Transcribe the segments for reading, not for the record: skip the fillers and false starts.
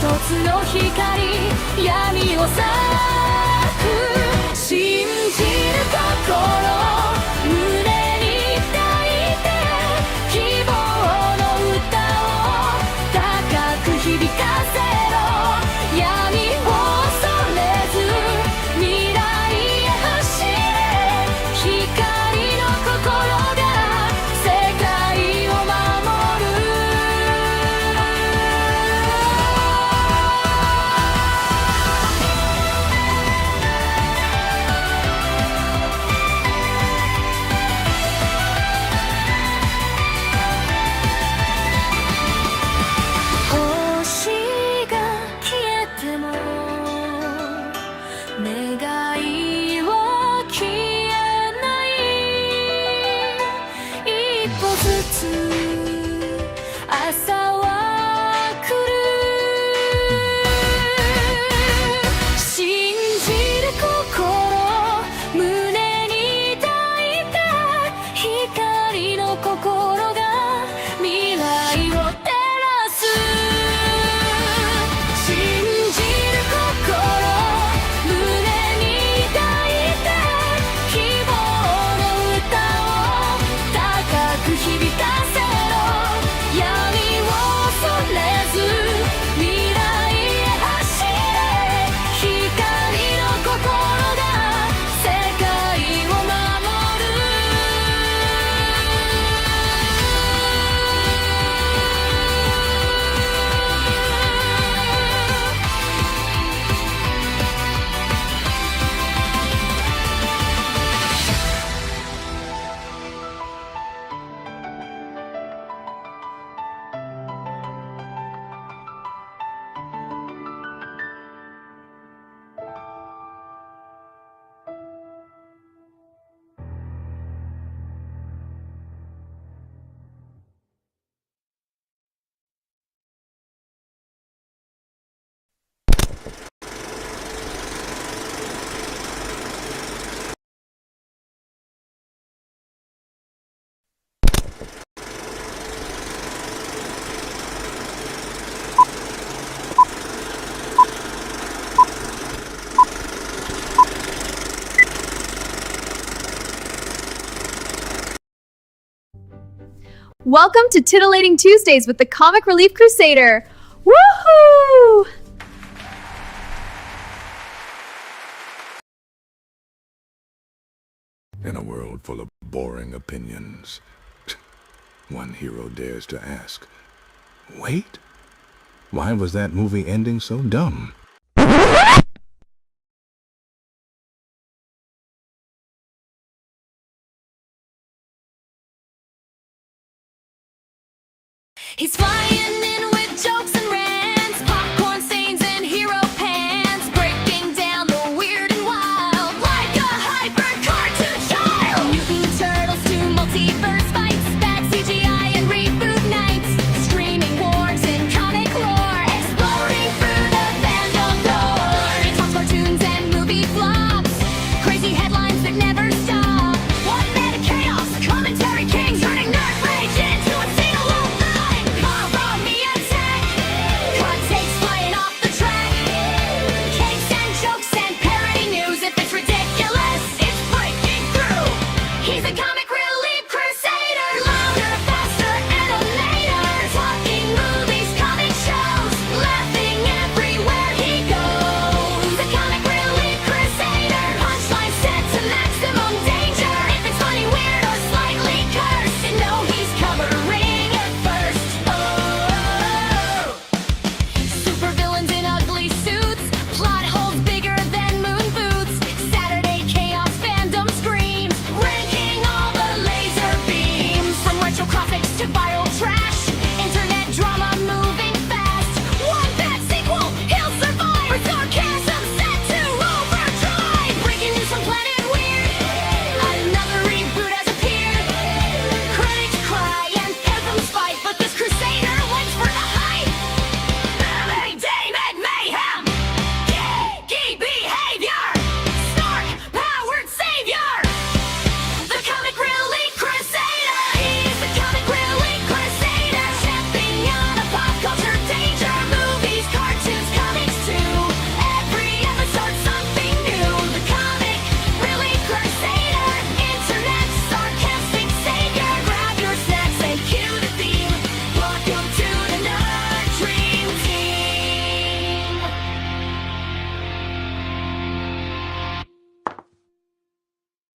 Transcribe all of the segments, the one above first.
つの光闇を裂く信じる心胸に抱いて希望の歌を高く響かせろ闇を恐れず未来へ走れ光の心が世界を守る星が消えても願いは消えない一歩ずつ朝は来る信じる心胸に抱いて光の心が未来を照らす信じる心胸に抱いて希望の歌を高く響かせろ闇を恐れず未来へ走れ光の心が世界を守るWelcome to Titillating Tuesdays with the Comic Relief Crusader. Woohoo! In a world full of boring opinions, one hero dares to ask, wait, why was that movie ending so dumb? He's flying in with jokes and rants, popcorn stains and hero pants, breaking down the weird and wild like a hyper cartoon child. Mutant turtles to multiverse fights, bad CGI and reboot nights, streaming wars and comic lore, exploring through the fandom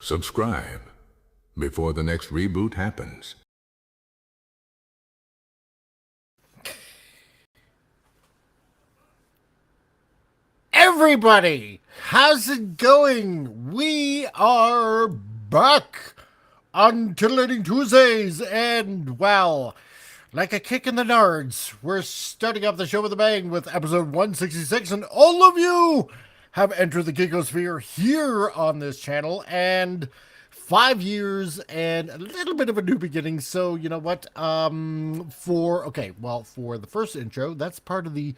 Subscribe before the next reboot happens. Everybody, how's it going? We are back on Titillating Tuesdays, and well, like a kick in the nards, we're starting off the show with a bang with episode 166, and all of you have entered the Gigosphere here on this channel, and 5 years and a little bit of a new beginning. So you know what? For the first intro, that's part of the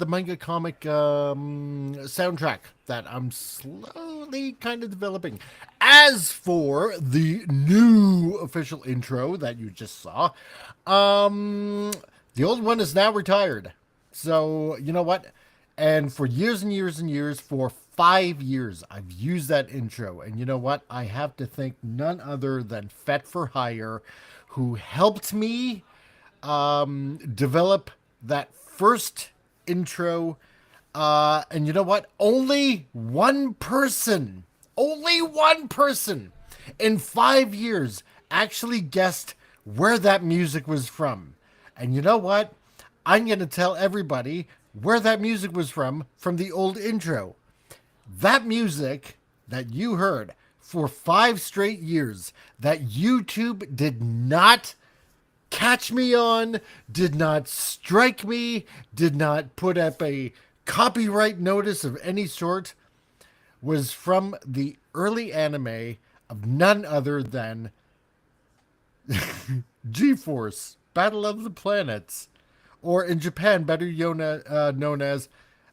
manga comic soundtrack that I'm slowly kind of developing. As for the new official intro that you just saw, the old one is now retired. So you know what? And for years and years and years, for 5 years, I've used that intro. And you know what? I have to thank none other than Fet for Hire, who helped me develop that first intro. And you know what? Only one person in 5 years actually guessed where that music was from. And you know what? I'm going to tell everybody where that music was from the old intro. That music that you heard for 5 straight years that YouTube did not catch me on, did not strike me, did not put up a copyright notice of any sort, was from the early anime of none other than G-Force, Battle of the Planets, or in Japan, better known as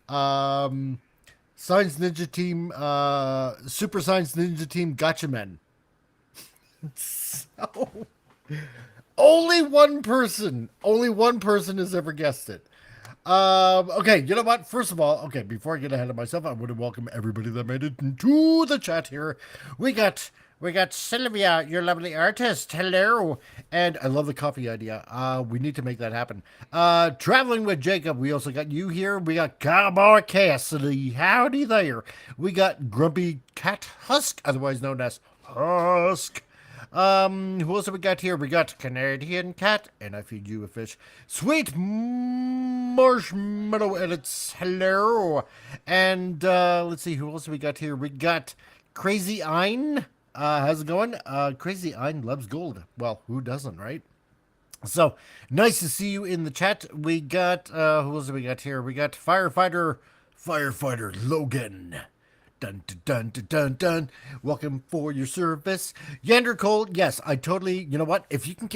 Science Ninja Team, Super Science Ninja Team Gatchamen. So, only one person has ever guessed it. Okay, you know what? First of all, okay, before I get ahead of myself, I want to welcome everybody that made it into the chat here. We got Sylvia, your lovely artist. Hello. And I love the coffee idea. We need to make that happen. Traveling with Jacob, we also got you here. We got Cowboy Cassidy. Howdy there. We got Grumpy Cat Husk, otherwise known as Husk. Who else have we got here? We got Canadian Cat, and I feed you a fish. Sweet Marshmallow Edits, hello. And, let's see, who else have we got here? We got Crazy Ein. How's it going? Crazy Ein loves gold. Well, who doesn't, right? So, nice to see you in the chat. We got, who else have we got here? We got Firefighter Logan. Dun, dun, dun, dun, dun, dun. Welcome for your service. Yander Cole, yes, I totally, you know what? If you can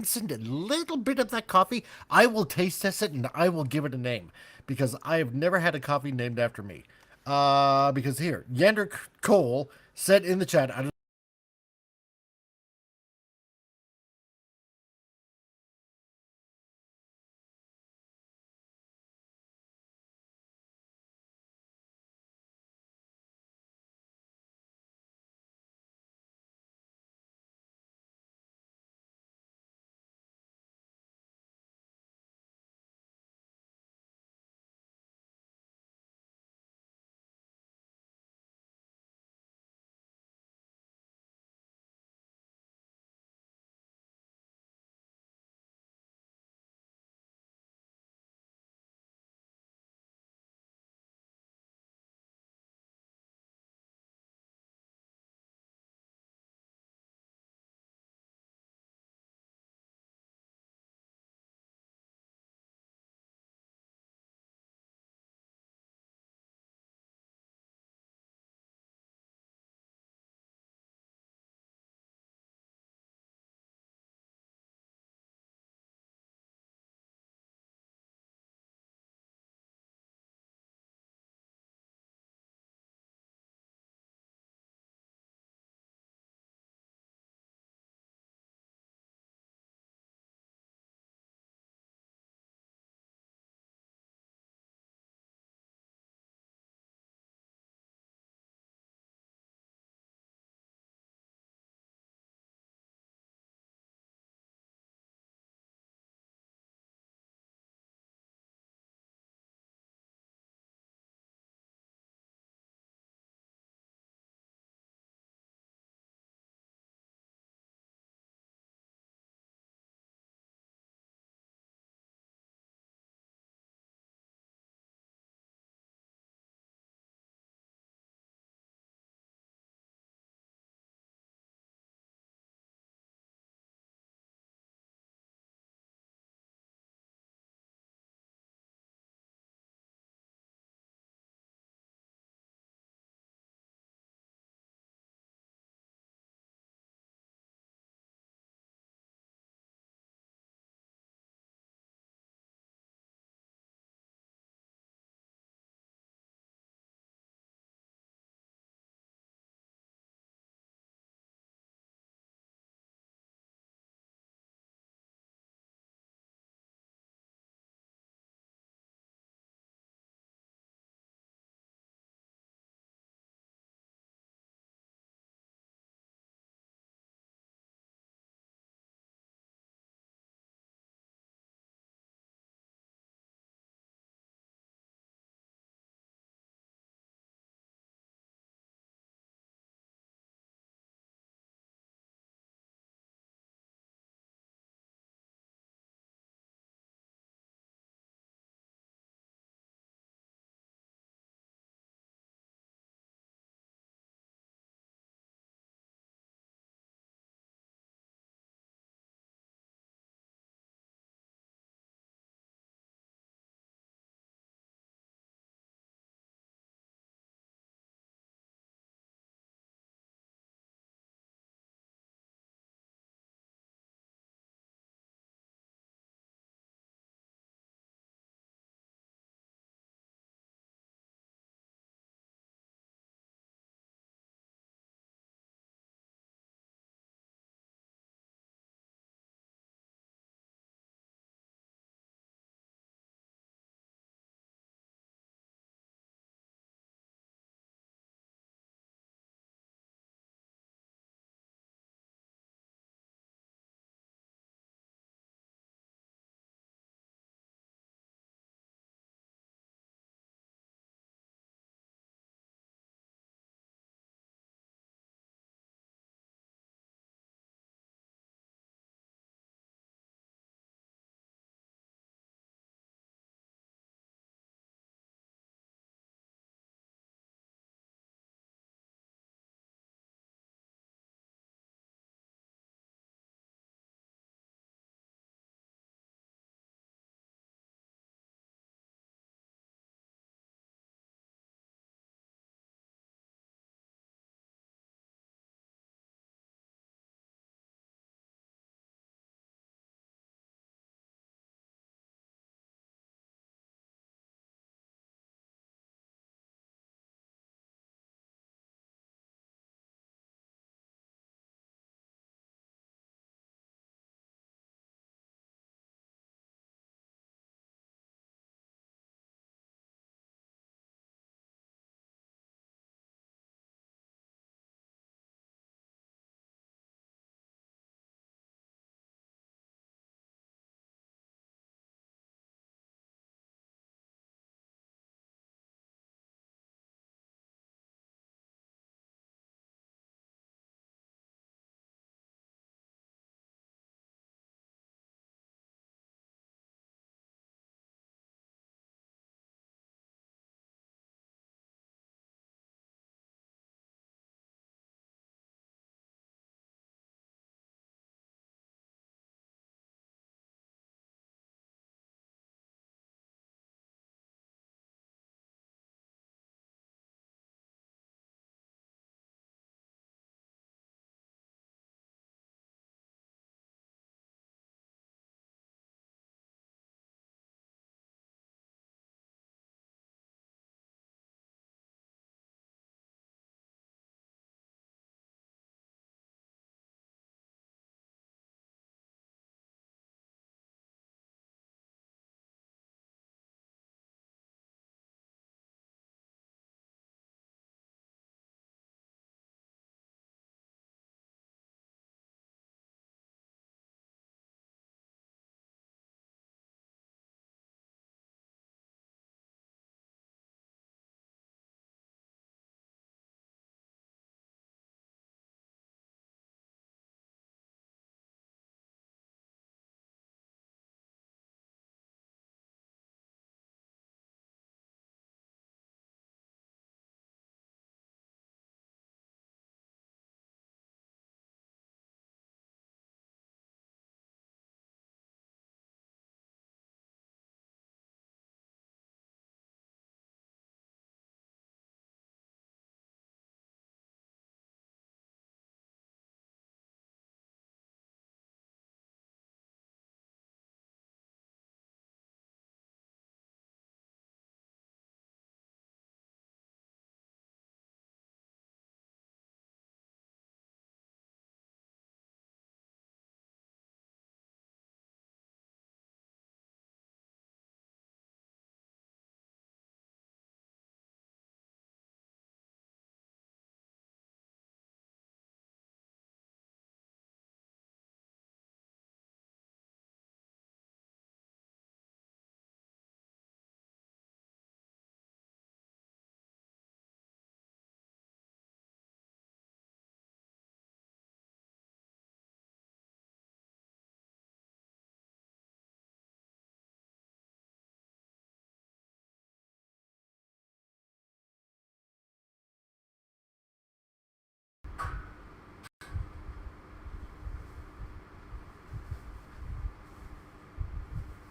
send a little bit of that coffee, I will taste test it and I will give it a name. Because I have never had a coffee named after me. Because here, Yander Cole said in the chat, I don't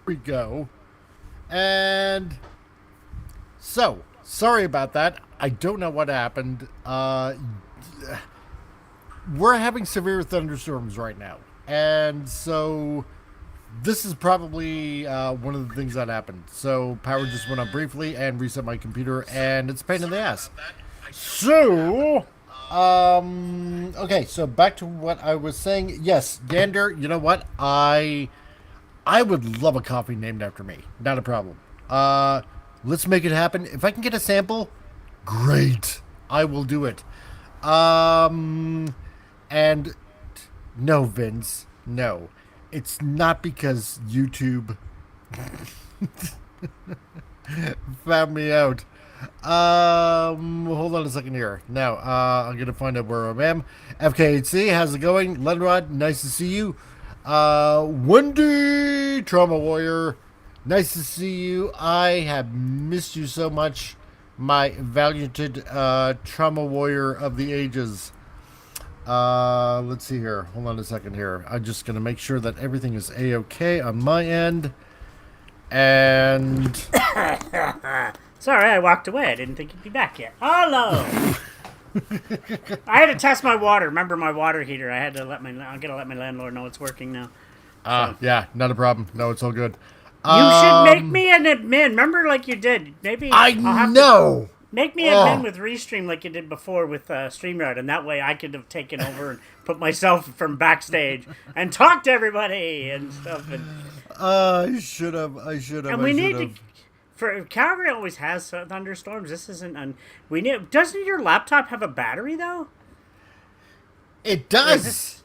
we go. And so, sorry about that. I don't know what happened. We're having severe thunderstorms right now. And so this is probably one of the things that happened. So power just went up briefly and reset my computer, and it's a pain in the ass. So, okay, so back to what I was saying. Yes, Gander, you know what? I would love a coffee named after me. Not a problem. Let's make it happen. If I can get a sample, great. I will do it. And no, Vince, no. It's not because YouTube found me out. Hold on a second here. Now, I'm gonna find out where I am. FKHC, how's it going? Lenrod, nice to see you. Wendy, Trauma Warrior, nice to see you. I have missed you so much, my valiant Trauma Warrior of the ages. Let's see here. Hold on a second here. I'm just gonna make sure that everything is A-okay on my end. And sorry, I walked away. I didn't think you'd be back yet. Hello. I had to test my water. Remember my water heater? I had to I'm gonna let my landlord know it's working now. yeah, not a problem. No, it's all good. You should make me an admin. Remember, like you did. Maybe I know. Make me admin with Restream like you did before with StreamYard, and that way I could have taken over and put myself from backstage and talk to everybody and stuff. And I should have. And we need to. For Calgary always has thunderstorms. This isn't. We need. Doesn't your laptop have a battery though? It does.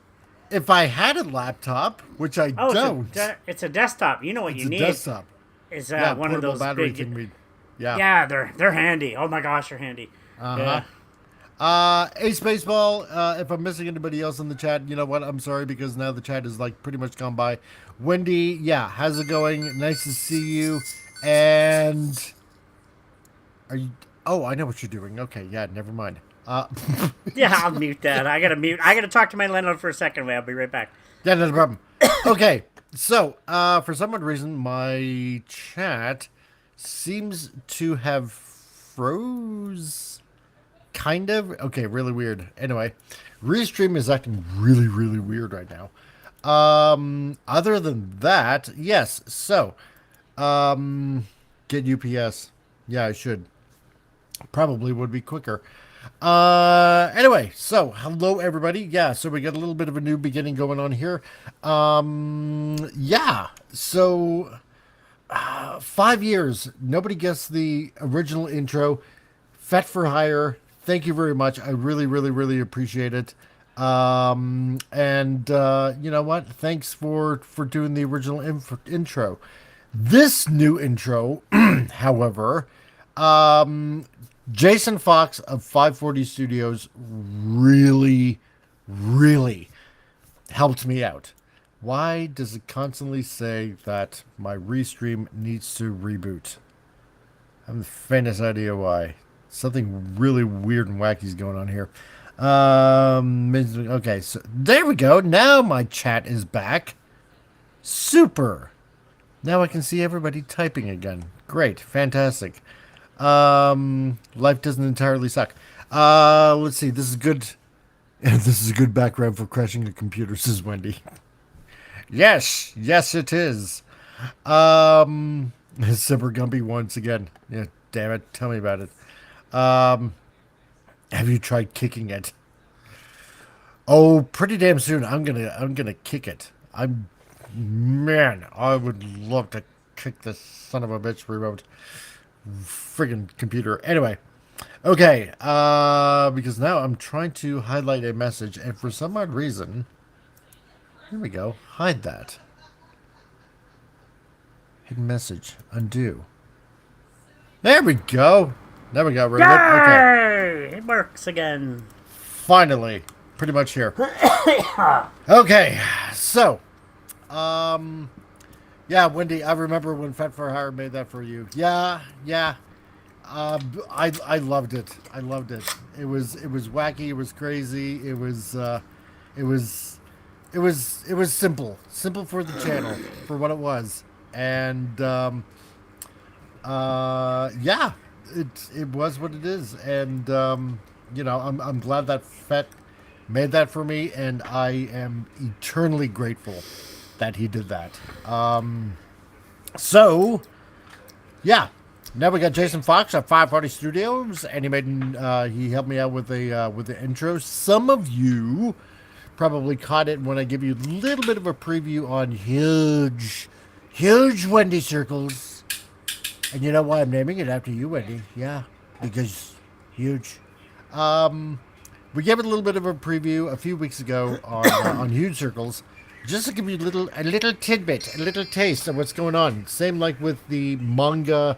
If I had a laptop, which I don't. It's a desktop. You know what you need. It's a desktop. Is one of those battery big. Yeah, they're handy. Oh my gosh, they're handy. Ace Baseball, if I'm missing anybody else in the chat, you know what? I'm sorry because now the chat is like pretty much gone by. Wendy, yeah, how's it going? Nice to see you. And are you? Oh, I know what you're doing. Okay, yeah, never mind. Yeah, I'll mute that. I gotta talk to my landlord for a second. Wait, I'll be right back. Yeah, no problem. Okay, so for some odd reason, my chat seems to have froze. Kind of. Okay, really weird. Anyway, Restream is acting really, really weird right now. Other than that, yes. So, get UPS. Yeah, I should. Probably would be quicker. Anyway, so hello everybody. Yeah, so we got a little bit of a new beginning going on here. Yeah. So 5 years. Nobody gets the original intro. Fet for Hire. Thank you very much. I really, really, really appreciate it. And you know what? Thanks for doing the original intro. This new intro, however, Jason Fox of 540 Studios really, really helped me out. Why does it constantly say that my Restream needs to reboot? I have the faintest idea why. Something really weird and wacky is going on here. Okay, so there we go. Now my chat is back. Super. Now I can see everybody typing again. Great. Fantastic. Life doesn't entirely suck. Let's see. This is good. This is a good background for crashing a computer, says Wendy. Yes. Yes, it is. Super Gumpy once again. Yeah, damn it. Tell me about it. Have you tried kicking it? Oh, pretty damn soon. I'm gonna kick it. Man, I would love to kick this son of a bitch remote friggin' computer. Anyway, okay, because now I'm trying to highlight a message, and for some odd reason, here we go, hide that. Hidden message, undo. There we go. There we go. Rid of it. Okay. It works again. Finally, pretty much here. Okay, so, yeah, Wendy, I remember when Fet for Hire made that for you. Yeah. I loved it. I loved it. It was wacky. It was crazy. It was simple for the channel for what it was. and yeah, it was what it is, and I'm glad that Fett made that for me, and I am eternally grateful that he did that. So yeah, now we got Jason Fox at 540 Studios, and he helped me out with the intro. Some of you probably caught it when I give you a little bit of a preview on huge Wendy circles. And you know why I'm naming it after you, Wendy? Yeah, because huge. We gave it a little bit of a preview a few weeks ago on huge circles, just to give you a little tidbit, a little taste of what's going on. Same like with the manga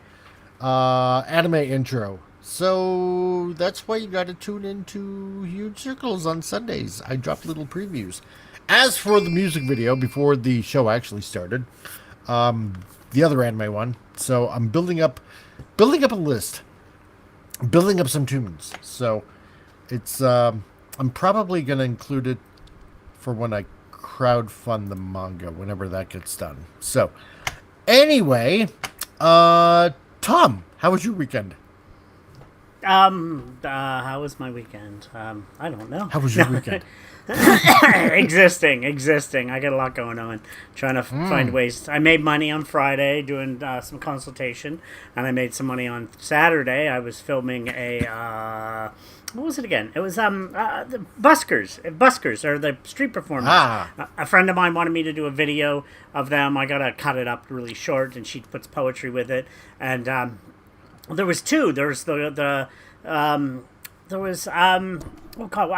anime intro. So that's why you got to tune into Huge Circles on Sundays. I drop little previews. As for the music video, before the show actually started, the other anime one. So I'm building up a list, building up some tunes. So it's I'm probably gonna include it for when I crowdfund the manga, whenever that gets done. So anyway, Tom, how was your weekend? How was my weekend? I don't know. How was your weekend? Existing. I got a lot going on. Trying to find ways. I made money on Friday doing some consultation, and I made some money on Saturday. I was filming a what was it again? It was the buskers or the street performers. A friend of mine wanted me to do a video of them. I gotta cut it up really short, and she puts poetry with it. And there was two. There was I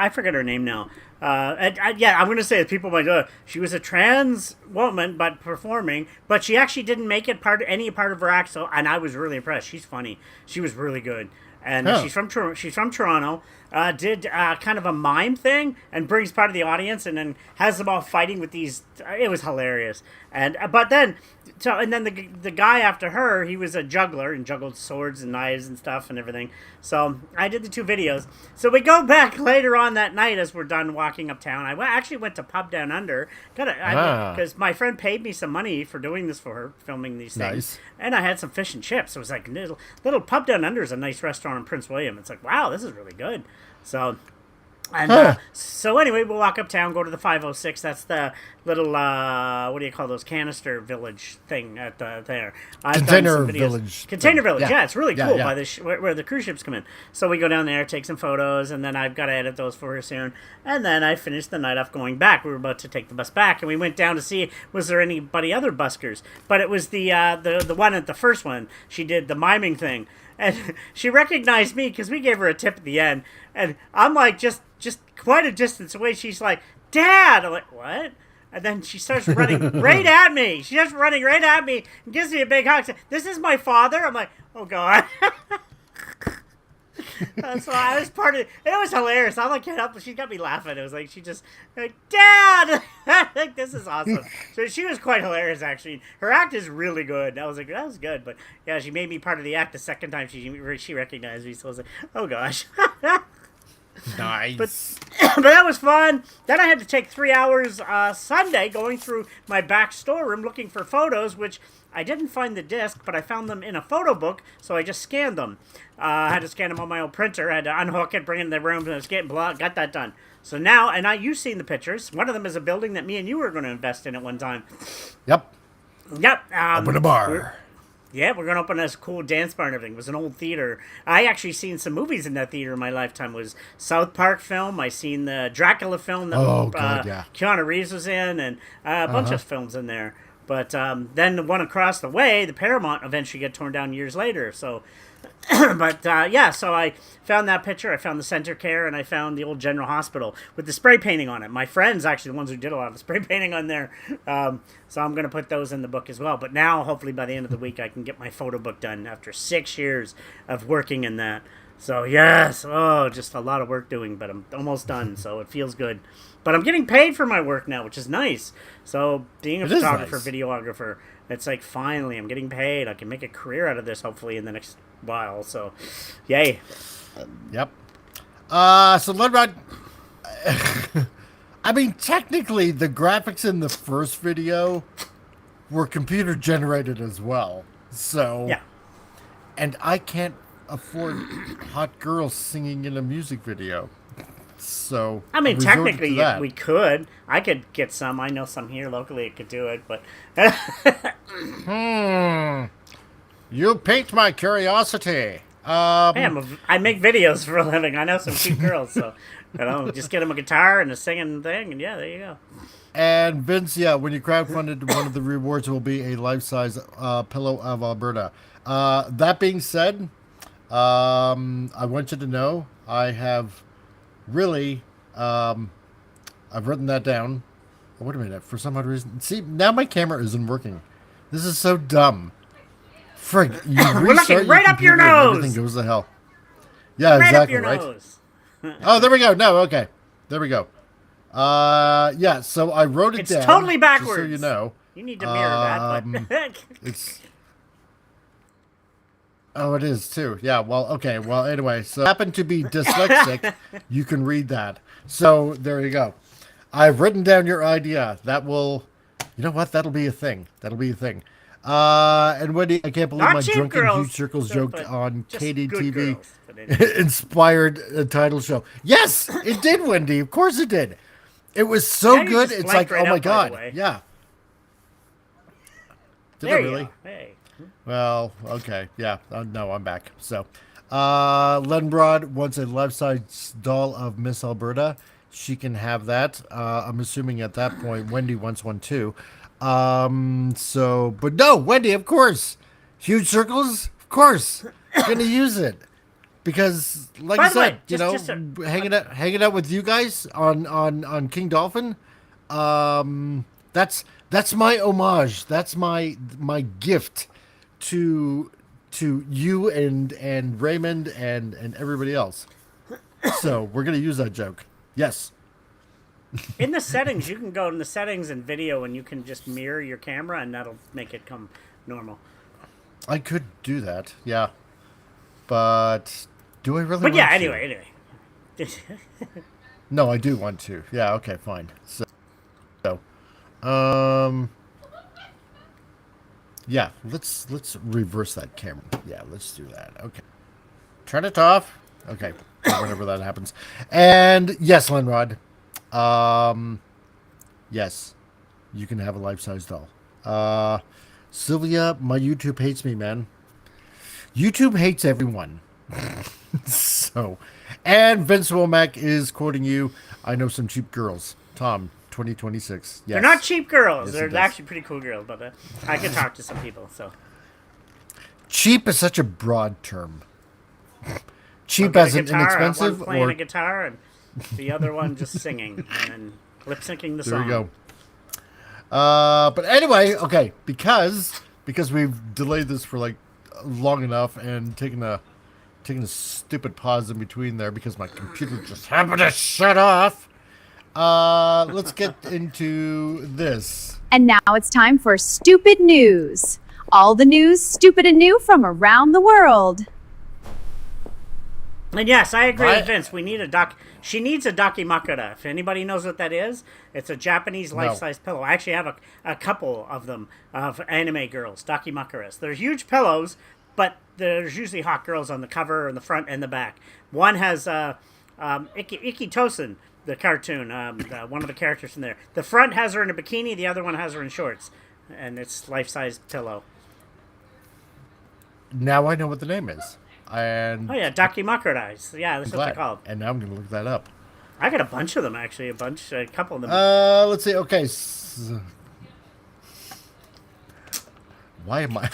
forget her name now. I'm going to say that people might go, she was a trans woman, but performing, but she actually didn't make it any part of her act. So, and I was really impressed. She's funny. She was really good. And she's from Toronto. Did kind of a mime thing and brings part of the audience and then has them all fighting with these. It was hilarious. And then the guy after her, he was a juggler and juggled swords and knives and stuff and everything. So I did the two videos. So we go back later on that night as we're done walking uptown. I actually went to Pub Down Under because my friend paid me some money for doing this for her, filming these things. Nice. And I had some fish and chips. It was like little Pub Down Under is a nice restaurant in Prince William. It's like, wow, this is really good. So anyway, we'll walk uptown, go to the 506. That's the little what do you call those, canister village thing at there. Container village. Container village. Yeah, it's really cool. Yeah. By where the cruise ships come in. So we go down there, take some photos, and then I've got to edit those for her soon. And then I finished the night off going back. We were about to take the bus back, and we went down to see was there anybody other buskers. But it was the one at the first one. She did the miming thing. And she recognized me because we gave her a tip at the end. And I'm like, just quite a distance away. She's like, Dad! I'm like, what? And then she starts running right at me. She starts running right at me and gives me a big hug. Says, this is my father? I'm like, oh, God. So I was part of it. It was hilarious. I'm like, get up. She got me laughing. It was like, she just, like, Dad! Like, this is awesome. So she was quite hilarious, actually. Her act is really good. I was like, that was good. But, yeah, she made me part of the act the second time she recognized me. So I was like, oh, gosh. Nice. But that was fun. Then I had to take 3 hours Sunday going through my back storeroom looking for photos, which I didn't find the disc, but I found them in a photo book, so I just scanned them. I had to scan them on my old printer. I had to unhook it, bring it in the room, and I was getting got that done. So now, you've seen the pictures. One of them is a building that me and you were going to invest in at one time. Yep. Open a bar. We're going to open this cool dance bar and everything. It was an old theater. I actually seen some movies in that theater in my lifetime. It was South Park film. I seen the Dracula film that Keanu Reeves was in, and a bunch of films in there. But then the one across the way, the Paramount, eventually got torn down years later. So, so I found that picture. I found the Center Care, and I found the old General Hospital with the spray painting on it. My friends, actually, the ones who did a lot of the spray painting on there. So I'm going to put those in the book as well. But now, hopefully, by the end of the week, I can get my photo book done after 6 years of working in that. So, yes. Oh, just a lot of work doing, but I'm almost done, so it feels good. But I'm getting paid for my work now, which is nice. So, being a photographer, videographer, it's like, finally, I'm getting paid. I can make a career out of this, hopefully, in the next while. So, yay. Yep. So, Ledrod, I mean, technically, the graphics in the first video were computer generated as well. So Yeah. and I can't afford hot girls singing in a music video. So I mean, resorted to technically, that. we could. I could get some. I know some here locally that could do it, but You piqued my curiosity. hey, I make videos for a living. I know some cute girls, so just get them a guitar and a singing thing, and yeah, there you go. And Vince, yeah, when you crowdfunded, one of the rewards will be a life-size pillow of Alberta. That being said, I want you to know I have really, I've written that down. Oh, wait a minute. For some odd reason, see, now my camera isn't working. This is so dumb. Frig, you We're looking right up your nose. Everything goes to hell. Yeah, Right exactly. up your Right. nose. Oh, there we go. No, okay, there we go. Yeah. So I wrote it It's down. totally just backwards. so you know. You need to mirror that. But It's. Oh, it is too. Yeah. Well, okay. Well, anyway, so happen to be dyslexic, you can read that. So there you go. I've written down your idea. That will, you know what? That'll be a thing. That'll be a thing. And Wendy, I can't believe Not my cheap drunken girls, huge circles joke but on just good KDTV girls. But anyway. inspired a title show. Yes, it did, Wendy. Of course it did. It was so Yeah, you good. just It's like, blanked right oh my out, by god, the way. yeah. Did There it you really? go. Hey. Well, okay, yeah. No, I'm back. So, Lenbrod wants a life-size doll of Miss Alberta. She can have that. I'm assuming at that point Wendy wants one too. But no, Wendy, of course. Huge circles, of course. Gonna use it. Because, like By I the way, said, hanging out with you guys on King Dolphin, that's my homage. That's my gift to you and Raymond and everybody else. So we're gonna use that joke. Yes. In the settings, you can go in the settings and video, and you can just mirror your camera, and that'll make it come normal. I could do that, yeah. But do I really? But yeah, want to? anyway. No, I do want to. Yeah. Okay. Fine. So, yeah. Let's reverse that camera. Yeah. Let's do that. Okay. Turn it off. Okay. Whenever that happens. And yes, Lenrod. Yes, you can have a life-size doll. Sylvia, my YouTube hates me, man. YouTube hates everyone. So, and Vince Womack is quoting you. I know some cheap girls. Tom, 2026. Yes. They're not cheap girls. Yes, They're it does. actually pretty cool girls, but I can talk to some people, so. Cheap is such a broad term. Cheap I've got as a in guitar, inexpensive, one playing or a guitar, and the other one just singing, and then lip-syncing the there song. we go. But anyway, okay, because we've delayed this for like long enough and taken a stupid pause in between there because my computer just happened to shut off. Let's get into this. And now it's time for Stupid News. All the news, stupid and new from around the world. And yes, I agree Right. with Vince. We need a doc. She needs a dakimakura. If anybody knows what that is, it's a Japanese life-size pillow. I actually have a couple of them of anime girls, dakimakuras. They're huge pillows, but there's usually hot girls on the cover, in the front, and the back. One has Iki Tosen, the cartoon, one of the characters from there. The front has her in a bikini. The other one has her in shorts, and it's life-size pillow. Now I know what the name is. And Oh yeah, dakimakuras. Yeah, that's what they're glad. called. And now I'm going to look that up. I got a bunch of them actually. A couple of them. Let's see. Okay. Why am I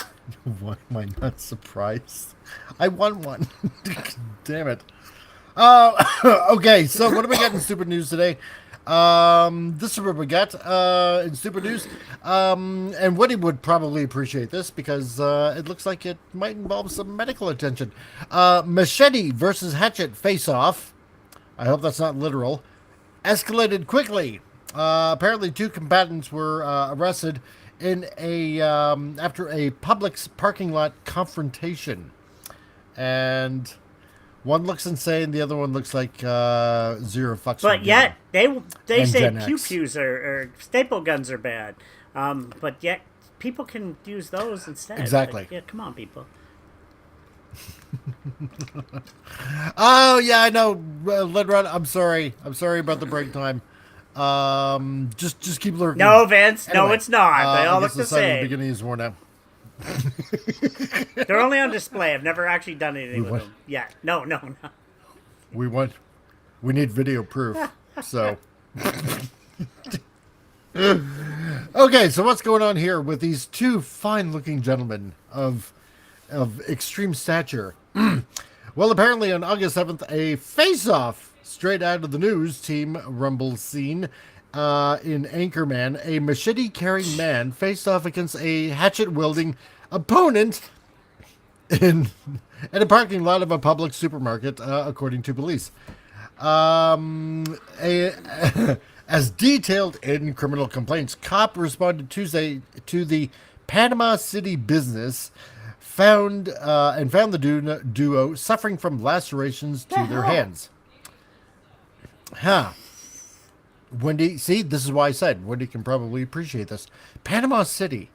not surprised? I won one. Damn it. Okay, so what do we got in stupid news today? This is what we got in stupid news. And Woody would probably appreciate this because it looks like it might involve some medical attention. Machete versus hatchet face-off. I hope that's not literal. Escalated quickly. Apparently, two combatants were arrested in after a Publix parking lot confrontation, and one looks insane, the other one looks like zero fucks. But yet they And say Gen pew X. pews or staple guns are bad. But yet people can use those instead. Exactly. Like, yeah, come on, people. Oh yeah, I know, Ledrod. I'm sorry about the break time. Just keep lurking. No, Vince. Anyway, no, it's not. They all I look guess the sign of same. The beginning is worn out. They're only on display. I've never actually done anything with them. Yeah. No. We need video proof. So. Okay, so what's going on here with these two fine-looking gentlemen of extreme stature? Well, apparently on August 7th, a face-off straight out of the news team rumble scene in Anchorman. A machete-carrying man faced off against a hatchet-wielding opponent in a parking lot of a public supermarket, according to police. As detailed in criminal complaints, cop responded Tuesday to the Panama City Business found the duo suffering from lacerations to their hands. Wendy, see, this is why I said Wendy can probably appreciate this. Panama City,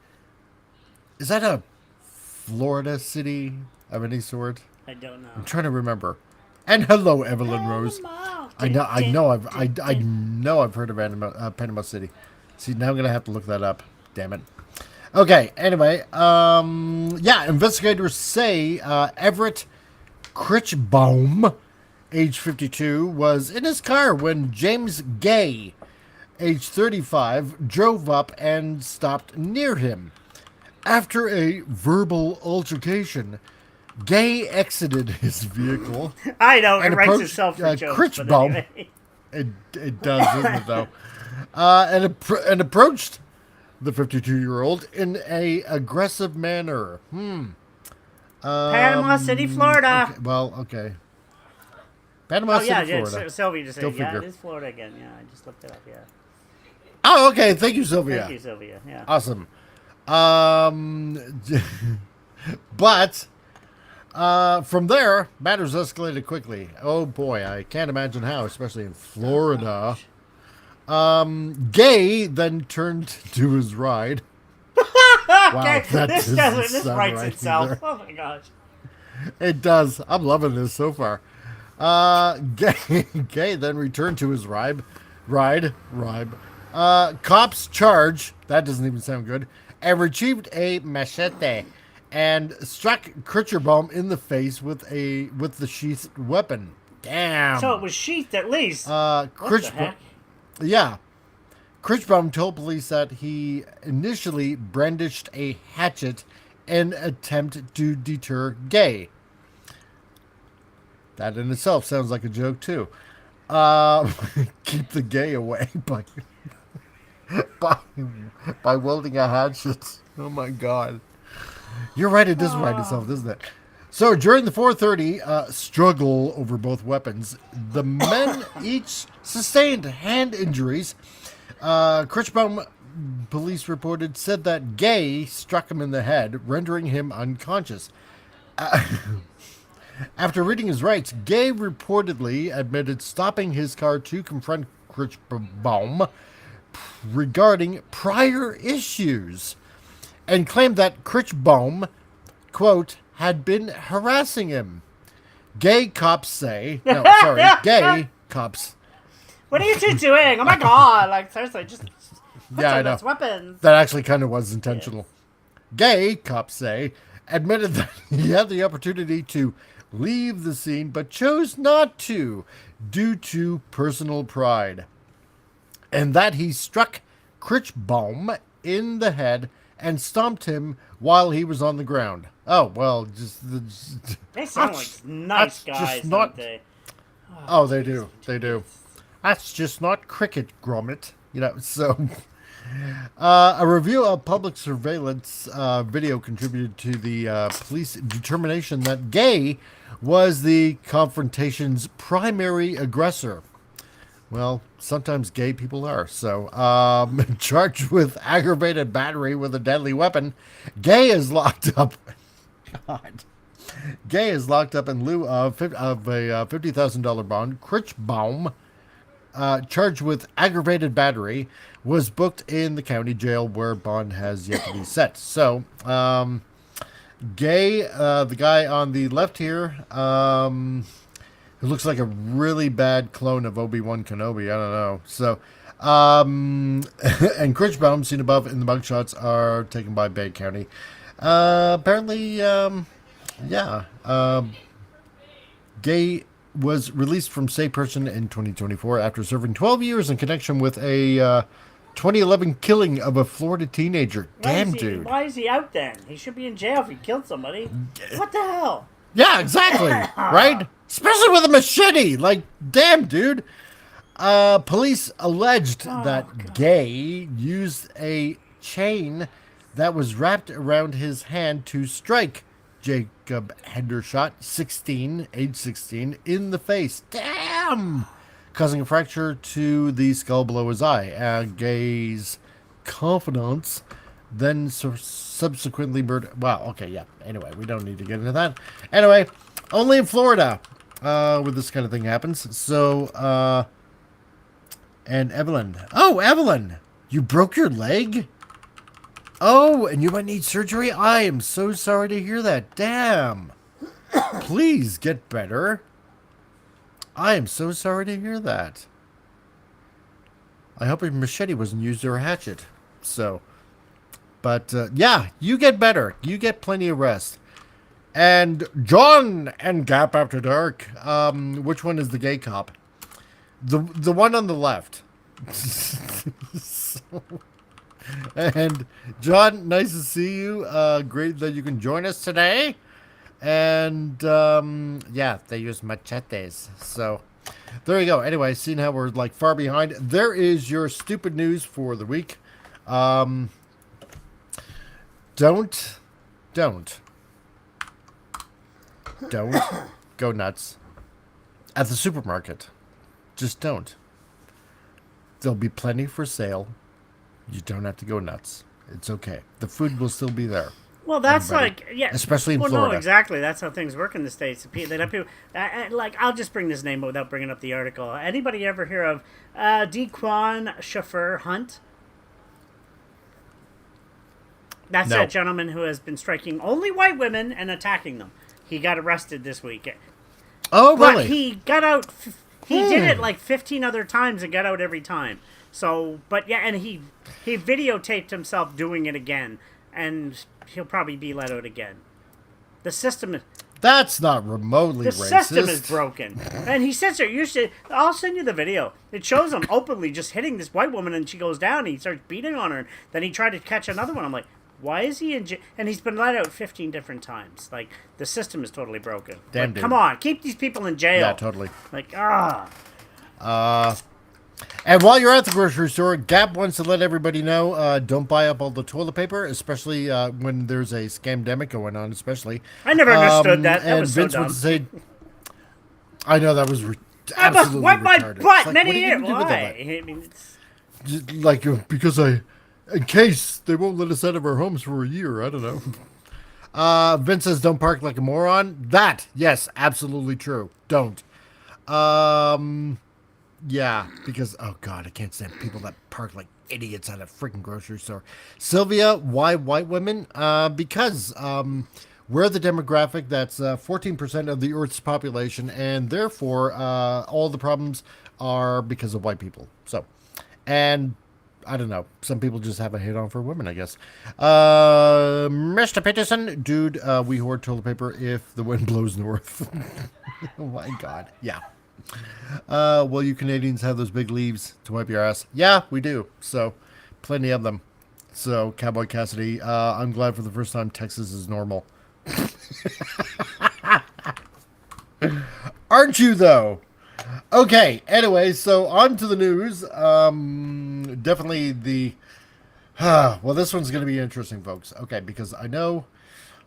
is that a Florida city of any sort? I don't know. I'm trying to remember. And hello, Evelyn Rose. I know I've heard of Panama City. See, now I'm gonna have to look that up. Damn it. Okay. Anyway, investigators say Everett Critchbaum, age 52, was in his car when James Gay, age 35, drove up and stopped near him. After a verbal altercation, Gay exited his vehicle. I know, it writes itself for jokes. Critchbaum. Anyway. It does, doesn't it, though? And approached the 52-year-old in a aggressive manner. Panama City, Florida. Okay. Panama City, Florida. Yeah, Sylvia just said, figure. it is Florida again. Yeah, I just looked it up, yeah. Oh, okay. Thank you, Sylvia. Thank you, Sylvia, yeah. Awesome. But from there, matters escalated quickly. Oh boy, I can't imagine how, especially in Florida. Gay then turned to his ride. Wow, this writes right itself. either. Oh my gosh. It does. I'm loving this so far. Gay then returned to his ride. Cops charge, that doesn't even sound good, and retrieved a machete and struck Critchbaum in the face with the sheathed weapon. Damn. So it was sheathed at least. What the heck? Yeah. Critchbaum told police that he initially brandished a hatchet in an attempt to deter Gay. That in itself sounds like a joke too. Keep the gay away by wielding a hatchet. Oh my god. You're right, it does write itself, doesn't it? So during the 4:30 struggle over both weapons, the men each sustained hand injuries. Critchbaum, police reported, said that Gay struck him in the head, rendering him unconscious. After reading his rights, Gay reportedly admitted stopping his car to confront Critchbaum regarding prior issues and claimed that Critchbaum, quote, had been harassing him. Gay cops. What are you two doing? Oh my god! Like seriously, just put I know. Weapons. That actually kind of was intentional. Gay, cops say, admitted that he had the opportunity to leave the scene, but chose not to due to personal pride, and that he struck Critchbaum in the head and stomped him while he was on the ground. Oh well, they sound like nice guys, don't they? Oh, they do. They do. That's just not cricket, Gromit. You know, so a review of public surveillance video contributed to the police determination that Gay was the confrontation's primary aggressor. Well, sometimes gay people are. So, charged with aggravated battery with a deadly weapon, Gay is locked up. God. Gay is locked up in lieu of a $50,000 bond. Critchbaum charged with aggravated battery, was booked in the county jail where bond has yet to be set. So, Gay, the guy on the left here, who looks like a really bad clone of Obi-Wan Kenobi. I don't know. So, and Critchbaum, seen above in the mugshots, are taken by Bay County. Apparently, Gay was released from state prison in 2024 after serving 12 years in connection with a 2011 killing of a Florida teenager. Damn, dude. Why is he out then? He should be in jail if he killed somebody. What the hell? Yeah, exactly. Right? Especially with a machete. Like, damn, dude. Police alleged that Gay used a chain that was wrapped around his hand to strike Jacob Hendershot, age 16, in the face. Damn! Causing a fracture to the skull below his eye. Gay's confidants then subsequently murdered. Wow, okay, yeah. Anyway, we don't need to get into that. Anyway, only in Florida where this kind of thing happens. So, and Evelyn. Oh, Evelyn! You broke your leg? Oh, and you might need surgery? I am so sorry to hear that. Damn. Please get better. I am so sorry to hear that. I hope a machete wasn't used or a hatchet. So, but yeah, you get better. You get plenty of rest. And John and Gap After Dark. Which one is the gay cop? The one on the left. So, and John, nice to see you. Great that you can join us today. And yeah, they use machetes. So there you go. Anyway, seeing how we're like far behind, there is your stupid news for the week. Don't go nuts at the supermarket. Just don't. There'll be plenty for sale. You don't have to go nuts. It's okay. The food will still be there. Well, that's Everybody. like, yeah. Especially in Florida. No, exactly. That's how things work in the States. They'd have people, like, I'll just bring this name without bringing up the article. Anybody ever hear of Dequan Chauffeur Hunt? That's No. a gentleman who has been striking only white women and attacking them. He got arrested this week. Oh, really? But he got out. He did it like 15 other times and got out every time. So, but yeah, and he videotaped himself doing it again, and he'll probably be let out again. The system is... That's not remotely The racist. system is broken. And he says there, I'll send you the video. It shows him openly just hitting this white woman, and she goes down, and he starts beating on her, and then he tried to catch another one. I'm like, why is he in jail? And he's been let out 15 different times. Like, the system is totally broken. Damn, like, dude. come on, keep these people in jail. Yeah, totally. Like, And while you're at the grocery store, Gap wants to let everybody know, don't buy up all the toilet paper, especially when there's a scamdemic going on, especially. I never understood that. That and was so Vince dumb. wants to say, I know that was I must absolutely wipe my retarded. butt It's like, many what are you years. gonna do with Why? that? I mean, it's... Just like, because in case they won't let us out of our homes for a year, I don't know. Vince says, don't park like a moron. That, yes, absolutely true. Don't. Yeah, because, oh God, I can't stand people that park like idiots at a freaking grocery store. Sylvia, why white women? Because we're the demographic that's 14% of the Earth's population, and therefore all the problems are because of white people. So, and I don't know. Some people just have a hate on for women, I guess. Mr. Peterson, dude, we hoard toilet paper if the wind blows north. Oh my God. Yeah. Well, you Canadians have those big leaves to wipe your ass. Yeah, we do. So, plenty of them. So, Cowboy Cassidy, I'm glad for the first time Texas is normal. Aren't you, though? Okay, anyway, so on to the news. Definitely the... well, this one's going to be interesting, folks. Okay, because I know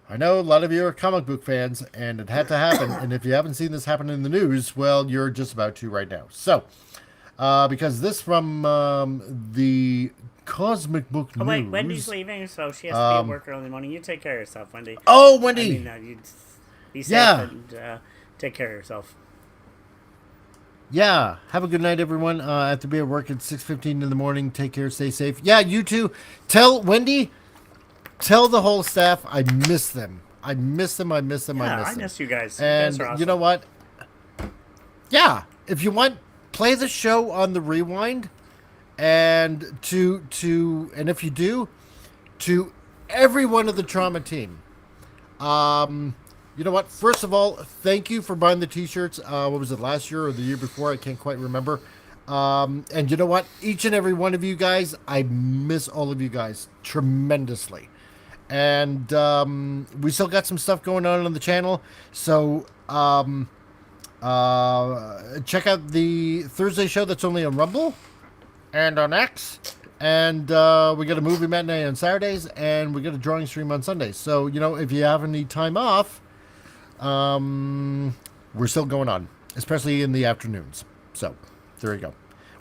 a lot of you are comic book fans, and it had to happen. And if you haven't seen this happen in the news, well, you're just about to right now. So, because this from the Cosmic Book News. Oh, wait, Wendy's leaving, so she has to be at work early morning. You take care of yourself, Wendy. Oh, Wendy! I mean, you be safe Yeah. and take care of yourself. Yeah. Have a good night, everyone. I have to be at work at 6:15 in the morning. Take care. Stay safe. Yeah, you too. Tell Wendy. Tell the whole staff I miss them. I miss them. I miss them. I Yeah, miss I them. miss you guys. You And guys are awesome. you know what? Yeah. If you want, play the show on the rewind, and and if you do, to everyone of the trauma team. You know what? First of all, thank you for buying the T-shirts. What was it, last year or the year before? I can't quite remember. And you know what? Each and every one of you guys, I miss all of you guys tremendously. And we still got some stuff going on the channel. So check out the Thursday show that's only on Rumble and on X. And we got a movie matinee on Saturdays, and we got a drawing stream on Sundays. So, you know, if you have any time off, we're still going on, especially in the afternoons. So, there you go.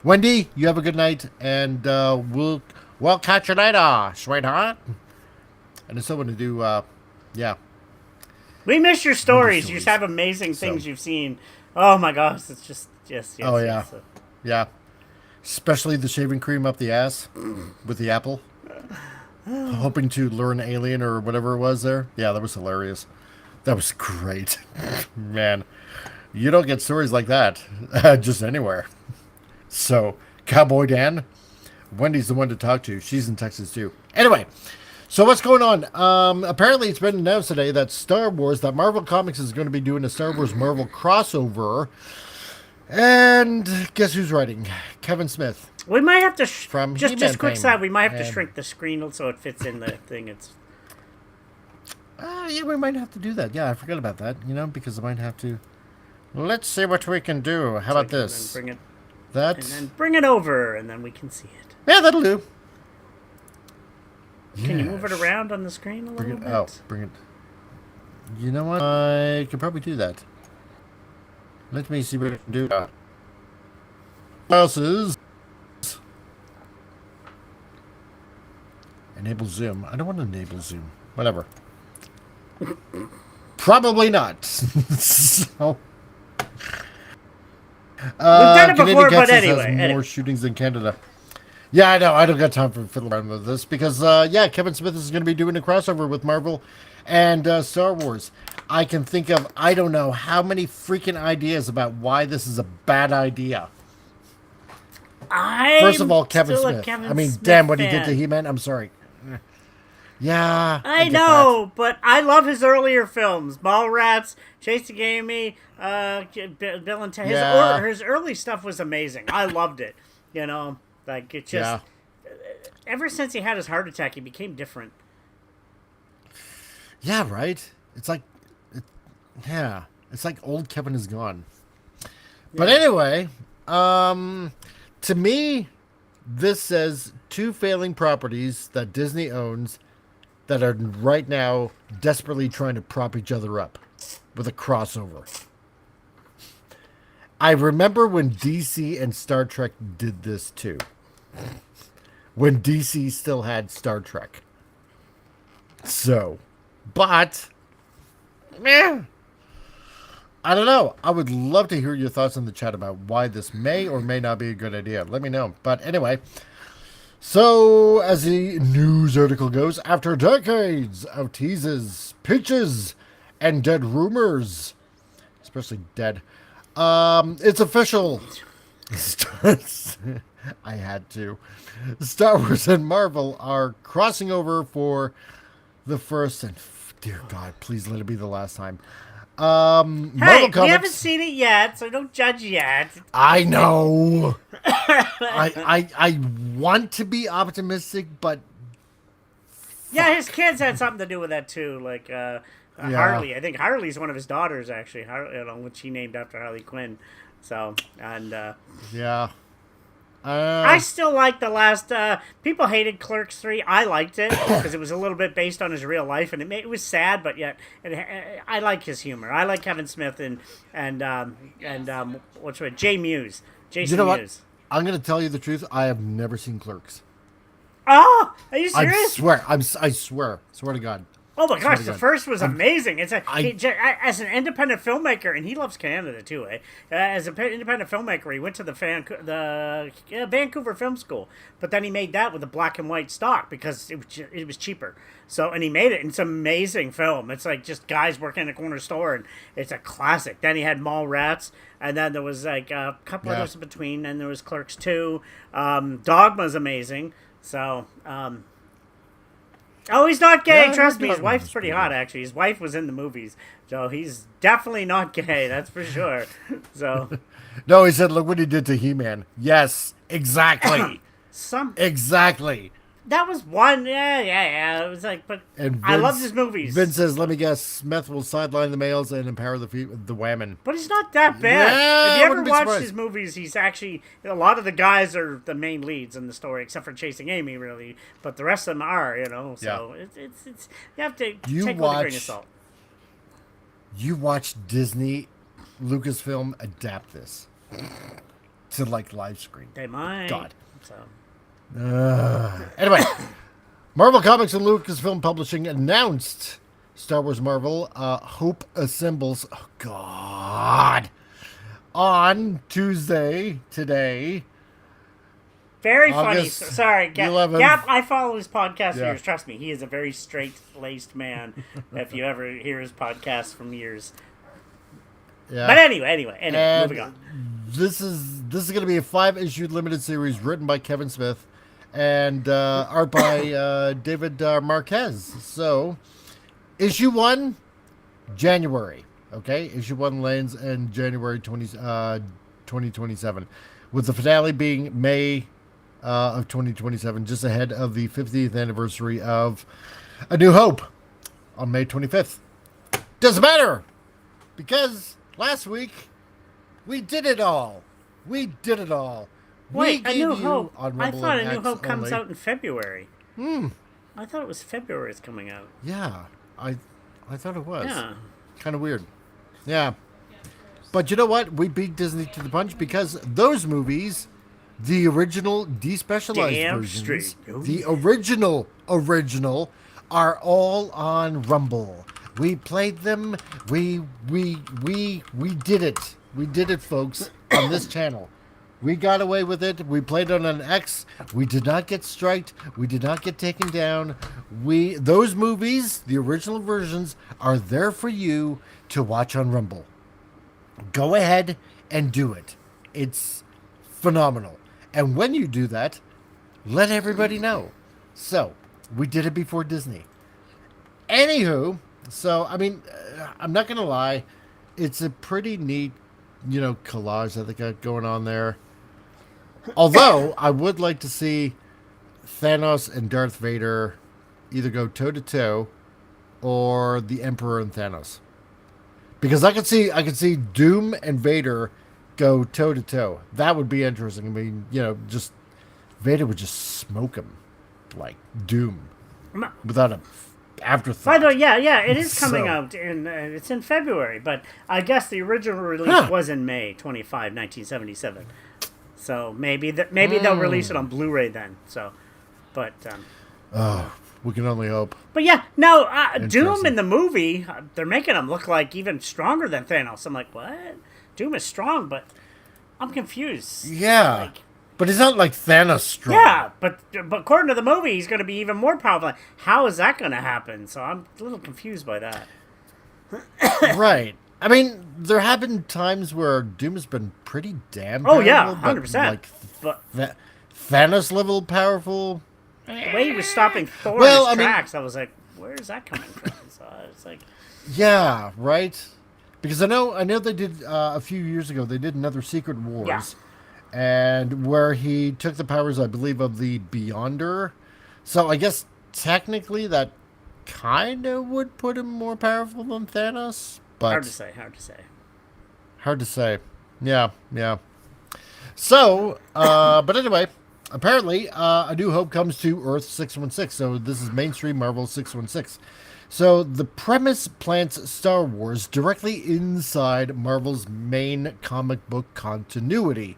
Wendy, you have a good night, and we'll catch you later, sweetheart. And I still want to do, yeah. We miss your stories. You just have amazing things you've seen. Oh my gosh, it's just yes. Oh yeah, yes. Yeah. Especially the shaving cream up the ass with the apple. Hoping to lure an alien or whatever it was there. Yeah, that was hilarious. That was great. Man, you don't get stories like that just anywhere. So, Cowboy Dan, Wendy's the one to talk to. She's in Texas too. Anyway, so what's going on? Apparently it's been announced today that that Marvel Comics is going to be doing a Star Wars Marvel crossover. And guess who's writing? Kevin Smith. We might have to from just quick fame. side. We might have to shrink the screen so it fits in the thing. It's. Yeah, we might have to do that. Yeah, I forgot about that. You know, because I might have to. Let's see what we can do. How about this? Bring it. That. And then bring it over, and then we can see it. Yeah, that'll do. Can you move it around on the screen a little bit? Oh, bring it. You know what? I could probably do that. Let me see what I can do. Glasses. Enable zoom. I don't want to enable zoom. Whatever. Probably not. So. We've done it before, but anyway. Has more shootings than Canada. Yeah, I know. I don't got time for fiddling around with this because, yeah, Kevin Smith is going to be doing a crossover with Marvel and Star Wars. I can think of, I don't know, how many freaking ideas about why this is a bad idea. First of all, Kevin Smith. I mean, damn, what he did to He-Man. I'm sorry. Yeah. I know, but I love his earlier films. Mallrats, Chasing Amy, Bill and Ted. His early stuff was amazing. I loved it. You know, like it just... Yeah. Ever since he had his heart attack, he became different. Yeah, right? It's like... Yeah. It's like old Kevin is gone. Yeah. But anyway, to me, this says two failing properties that Disney owns that are right now desperately trying to prop each other up with a crossover. I remember when DC and Star Trek did this too. When DC still had Star Trek. So, but, I don't know. I would love to hear your thoughts in the chat about why this may or may not be a good idea. Let me know. But anyway, so as the news article goes, after decades of teases, pitches, and dead rumors, especially dead, it's official. I had to. Star Wars and Marvel are crossing over for the first and, dear God, please let it be the last time. Marvel Comics, we haven't seen it yet, so don't judge yet. I know. I want to be optimistic, but yeah, his kids had something to do with that too. Like Harley, I think Harley's one of his daughters actually. Which he named after Harley Quinn. So and yeah. I still like the last. People hated Clerks 3. I liked it because it was a little bit based on his real life, and it was sad, but yet I like his humor. I like Kevin Smith and what's it? Jason Mewes. What? I'm gonna tell you the truth. I have never seen Clerks. Oh, are you serious? I swear to God. Oh my gosh, the God. first was amazing. It's as an independent filmmaker, and he loves Canada too. As an independent filmmaker, he went to the Vancouver Film School, but then he made that with a black and white stock because it was cheaper. So, and he made it, and it's an amazing film. It's like just guys working in a corner store, and it's a classic. Then he had Mallrats, and then there was like a couple others in between, and there was Clerks 2. Dogma's amazing. So, oh, he's not gay. Yeah, Trust me, his Dogma wife's was pretty pretty hot. good. Actually, his wife was in the movies, so he's definitely not gay. That's for sure. So, No, he said, look what he did to He-Man. Yes, exactly. Exactly. that was one. Yeah. It was like, but And I loved his movies. Vince says, let me guess, Smith will sideline the males and empower the women. But he's not that bad. Yeah, If you ever wouldn't be watched surprised. his movies, he's actually a lot of the guys are the main leads in the story, except for Chasing Amy, really. But the rest of them are, So it's you have to You take it with a grain of watch- salt. You watch Disney, Lucasfilm adapt this to like live screen. They might. God. So. Anyway, Marvel Comics and Lucasfilm Publishing announced Star Wars Marvel Hope Assembles. Oh, God. On Tuesday, today. Very funny. August Sorry, Gap. 11th. I follow his podcast for Yeah. years. Trust me, he is a very straight-laced man. If you ever hear his podcast from years. Yeah. But anyway, And moving on. This is going to be a 5-issue limited series written by Kevin Smith and art by David Marquez. So, issue 1, January. Okay, issue 1 lands in January 2027, with the finale being May of 2027, just ahead of the 50th anniversary of A New Hope on May 25th. Doesn't matter, because last week we did it all. We did it all. Wait, we A New gave you Hope. on I Rumble thought and A New X Hope comes only. out in February. I thought it was February it's coming out. Yeah, I thought it was. Yeah. Kind of weird. Yeah. But you know what? We beat Disney to the punch because those movies, the original despecialized Damn versions, straight. the original, are all on Rumble. We played them. We did it. We did it, folks, on this channel. We got away with it. We played on an X. We did not get striked. We did not get taken down. Those movies, the original versions, are there for you to watch on Rumble. Go ahead and do it. It's phenomenal. And when you do that, let everybody know. So, we did it before Disney. Anywho, so, I mean, I'm not going to lie. It's a pretty neat, collage that they got going on there. Although, I would like to see Thanos and Darth Vader either go toe-to-toe or the Emperor and Thanos. Because I could see Doom and Vader go toe-to-toe. That would be interesting. I mean, just Vader would just smoke him like Doom without a afterthought. By the way, yeah, it is coming So- out it's in February, but I guess the original release was in May 25, 1977. So maybe they'll release it on Blu-ray then. So, but We can only hope. but yeah, no, Doom Interesting. in the movie, they're making him look like even stronger than Thanos. I'm like, what? Doom is strong, but I'm confused. Yeah. Like, But he's not like Thanos strong. yeah, but according to the movie, he's going to be even more powerful. How is that going to happen? So I'm a little confused by that. Right. I mean, there have been times where Doom has been pretty damn Oh powerful. yeah, but 100%. Like But Thanos level powerful. the way he was stopping Thor Well, in his I mean- tracks, I was like, where is that coming from? So it's like, Yeah, right. Because I know they did a few years ago. They did another Secret Wars, Yeah. and where he took the powers, I believe, of the Beyonder. So I guess technically that kind of would put him more powerful than Thanos. But hard to say. Hard to say. Yeah. So, but anyway, apparently, A New Hope comes to Earth 616. So this is mainstream Marvel 616. So the premise plants Star Wars directly inside Marvel's main comic book continuity.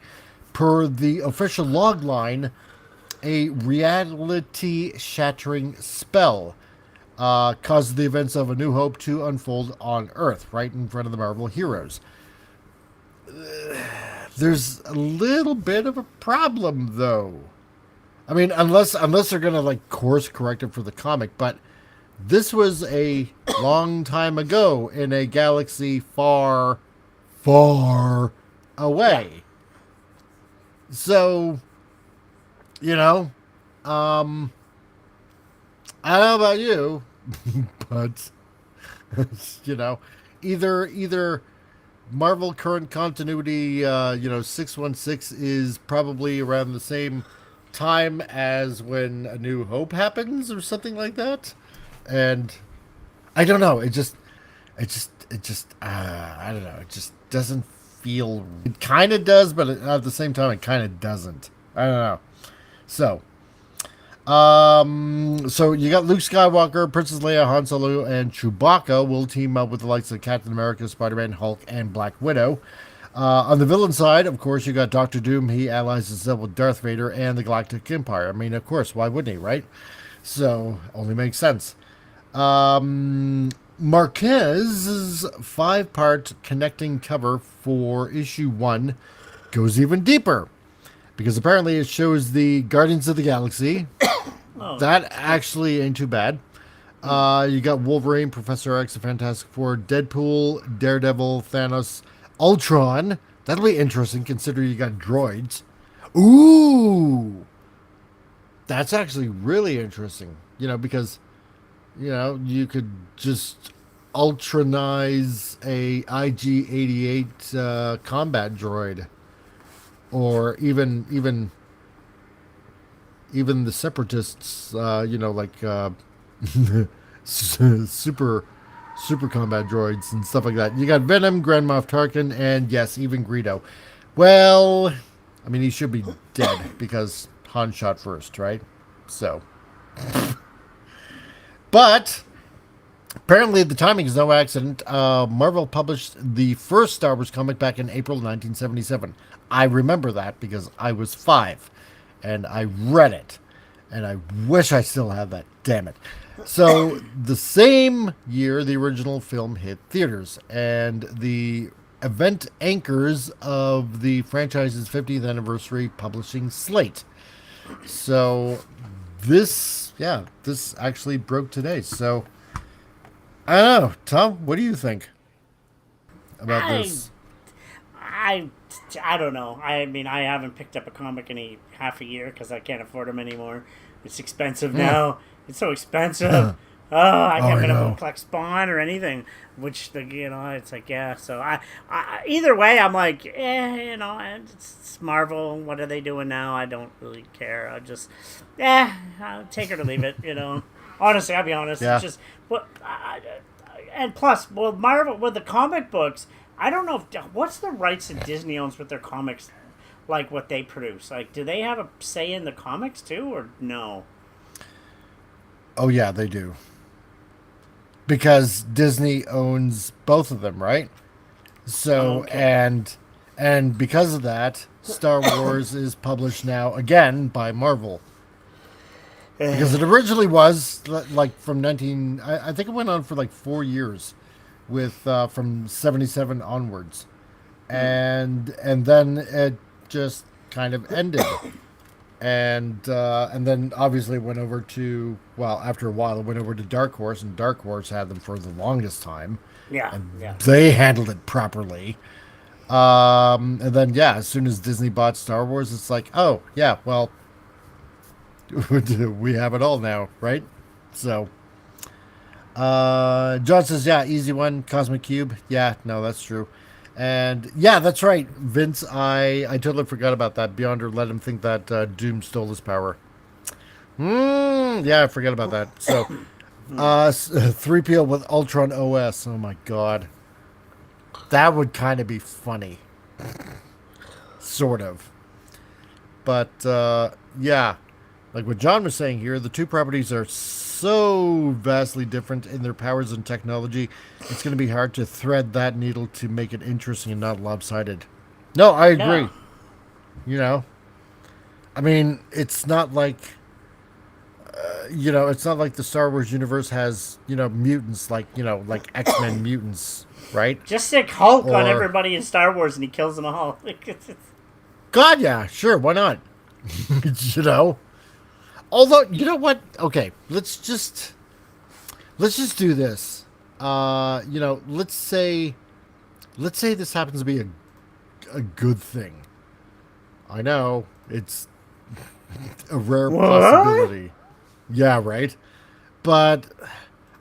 Per the official logline, a reality-shattering spell causes the events of A New Hope to unfold on Earth, right in front of the Marvel heroes. There's a little bit of a problem, though. I mean, unless they're gonna like course correct it for the comic, but this was a long time ago in a galaxy far, far away. So, you know, I don't know about you, but you know, either Marvel current continuity, 616 is probably around the same time as when A New Hope happens or something like that. And I don't know. It just, I don't know. It just doesn't feel, it kind of does, but at the same time, it kind of doesn't. I don't know. So you got Luke Skywalker, Princess Leia, Han Solo, and Chewbacca will team up with the likes of Captain America, Spider-Man, Hulk, and Black Widow. On the villain side, of course, you got Doctor Doom. He allies himself with Darth Vader and the Galactic Empire. I mean, of course, why wouldn't he, right? So, only makes sense. Marquez's 5-part connecting cover for issue 1 goes even deeper. Because apparently it shows the Guardians of the Galaxy. That actually ain't too bad. You got Wolverine, Professor X, the Fantastic Four, Deadpool, Daredevil, Thanos, Ultron. That'll be interesting considering you got droids. Ooh! That's actually really interesting. Because, you could just Ultronize a IG-88 combat droid. Or even the Separatists, super combat droids and stuff like that. You got Venom, Grand Moff Tarkin, and yes, even Greedo. Well, I mean, he should be dead because Han shot first, right? So, but apparently the timing is no accident. Marvel published the first Star Wars comic back in April 1977. I remember that because I was 5 and I read it and I wish I still had that, damn it. So the same year the original film hit theaters and the event anchors of the franchise's 50th anniversary publishing slate. So this actually broke today. So I don't know, Tom, what do you think about this? I don't know. I mean, I haven't picked up a comic in half a year because I can't afford them anymore. It's expensive now. It's so expensive. I can't get able to collect Spawn or anything. Which it's like, yeah. So I either way, I'm like, it's Marvel. What are they doing now? I don't really care. I'll just, I'll take it or leave it. Honestly, I'll be honest. Yeah. It's just and plus, Marvel with the comic books. I don't know what's the rights that Disney owns with their comics, like what they produce. Like, do they have a say in the comics too, or no? Oh yeah, they do. Because Disney owns both of them, right? So and because of that, Star Wars is published now again by Marvel. Because it originally was like from I think it went on for like 4 years. With from 77 onwards, and then it just kind of ended, and then obviously went over to after a while it went over to Dark Horse, and Dark Horse had them for the longest time. They handled it properly, and then as soon as Disney bought Star Wars, it's like, oh yeah, well, we have it all now, right? So. John says, easy one, Cosmic Cube. Yeah, no, that's true. And that's right, Vince. I totally forgot about that. Beyonder let him think that Doom stole his power. I forgot about that. So, 3PO with Ultron OS. Oh my god, that would kind of be funny, sort of. But like what John was saying here, the two properties are so vastly different in their powers and technology, it's going to be hard to thread that needle to make it interesting and not lopsided. No, I agree. I mean, it's not like it's not like the Star Wars universe has, mutants like X-Men mutants, right? Just stick Hulk on Or- everybody in Star Wars and he kills them all. God, yeah, sure, why not? you know. Although, you know what? Okay, let's just do this. Let's say this happens to be a good thing. I know it's a rare possibility. Yeah, right. But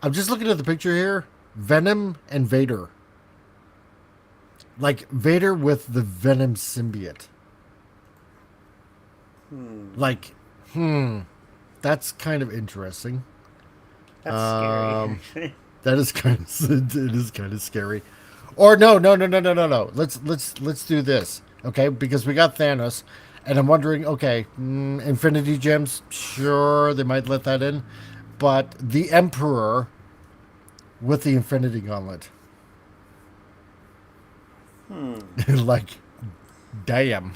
I'm just looking at the picture here. Venom and Vader. Like Vader with the Venom symbiote. Like, that's kind of interesting. That's scary. That is kind of it is kind of scary. Or no. Let's do this, okay? Because we got Thanos, and I'm wondering, okay, Infinity Gems, sure they might let that in, but the Emperor with the Infinity Gauntlet, like, damn.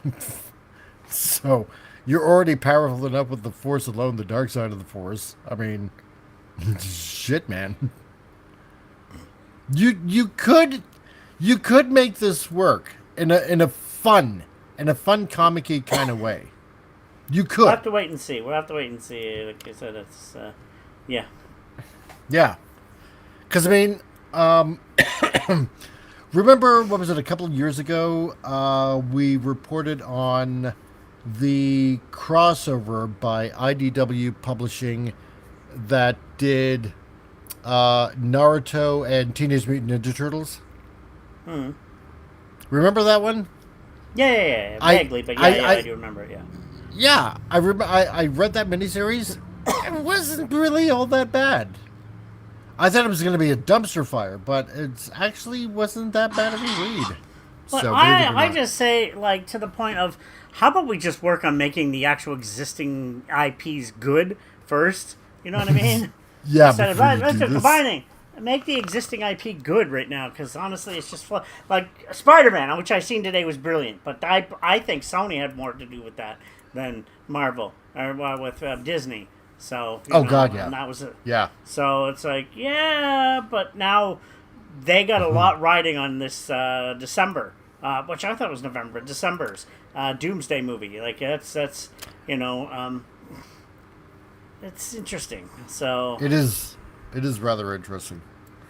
So you're already powerful enough with the Force alone, the dark side of the Force. I mean, shit, man. You could make this work in a fun comic-y kind of way. You could. We'll have to wait and see. Like I said, it's yeah. Yeah. Because I mean, remember what was it? A couple of years ago, we reported on the crossover by IDW Publishing that did Naruto and Teenage Mutant Ninja Turtles. Remember that one? Yeah. Vaguely, but I do remember it. Yeah. Yeah, I read that miniseries. It wasn't really all that bad. I thought it was going to be a dumpster fire, but it actually wasn't that bad of a read. But So, believe it or I not. just say, like, to the point of, how about we just work on making the actual existing IPs good first? You know what I mean? Yeah, Instead of, before you let's do do this. combining. Make the existing IP good right now, because honestly, it's just like Spider-Man, which I seen today was brilliant, but I think Sony had more to do with that than Marvel or with Disney. So God, yeah. and that was it. Yeah. So it's like, yeah, but now they got a lot riding on this December, which I thought was November, December's Doomsday movie. Like that's it's interesting. So It is rather interesting.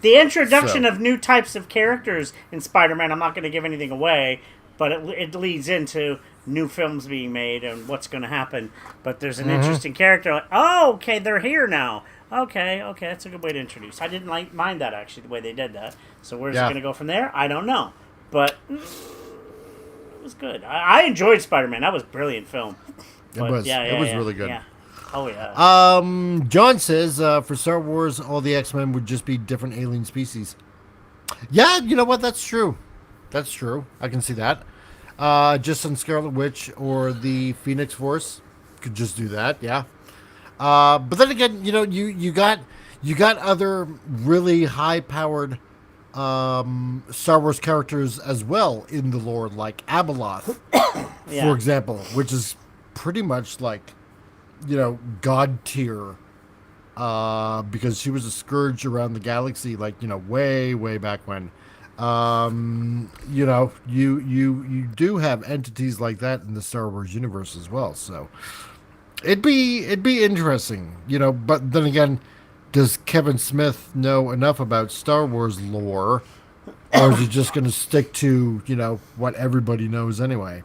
the introduction So- of new types of characters in Spider-Man, I'm not going to give anything away, but it leads into new films being made and what's going to happen. But there's an interesting character. Like, oh, okay, they're here now. Okay, that's a good way to introduce. I didn't mind that, actually, the way they did that. So where's it Yeah. going to go from there? I don't know. But it was good. I enjoyed Spider-Man. That was a brilliant film. It was really good. Yeah. Oh, yeah. John says for Star Wars, all the X-Men would just be different alien species. Yeah, you know what? That's true. That's true. I can see that. Just on Scarlet Witch or the Phoenix Force could just do that. Yeah. But then again, you got other really high-powered Star Wars characters as well in the lore, like Abeloth, Yeah. for example, which is pretty much like, god tier, because she was a scourge around the galaxy, like, way back when. You do have entities like that in the Star Wars universe as well, so it'd be interesting, but then again, does Kevin Smith know enough about Star Wars lore, or is he just going to stick to, what everybody knows anyway?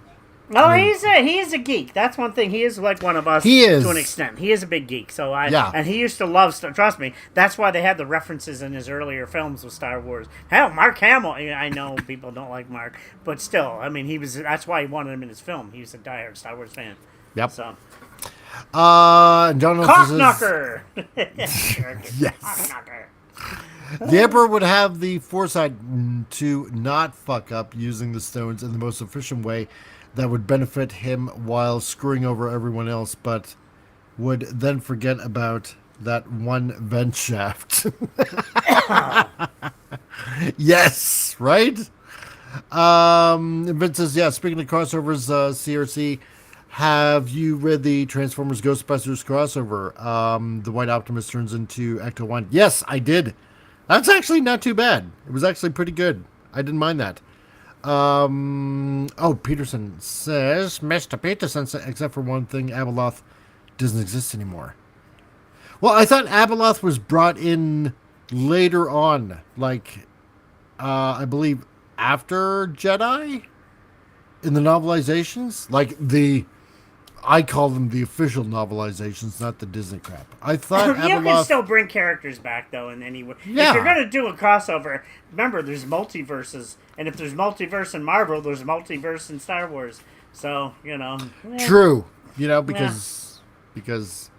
No, he is a geek. That's one thing. He is like one of us. He is. To an extent. He is a big geek. So Yeah. and he used to love Star. Trust me. That's why they had the references in his earlier films with Star Wars. Hell, Mark Hamill. I know people don't like Mark, but still, I mean, he was. That's why he wanted him in his film. He was a diehard Star Wars fan. Yep. So John Cockknocker. Yes. Cockknocker. The Emperor would have the foresight to not fuck up using the stones in the most efficient way that would benefit him while screwing over everyone else, but would then forget about that one vent shaft. Yes, right? Vince says, yeah, speaking of crossovers, CRC, Have you read the Transformers Ghostbusters crossover? The White Optimus turns into Ecto 1. Yes, I did. That's actually not too bad. It was actually pretty good. I didn't mind that. Peterson says, Mr. Peterson says, except for one thing, Abeloth doesn't exist anymore. Well, I thought Abeloth was brought in later on, like, I believe after Jedi in the novelizations. Like, I call them the official novelizations, not the Disney crap. I thought You Abeloth... can still bring characters back, though, in any way. Yeah. If you're going to do a crossover, remember, there's multiverses. And if there's multiverse in Marvel, there's multiverse in Star Wars. So, True. Because,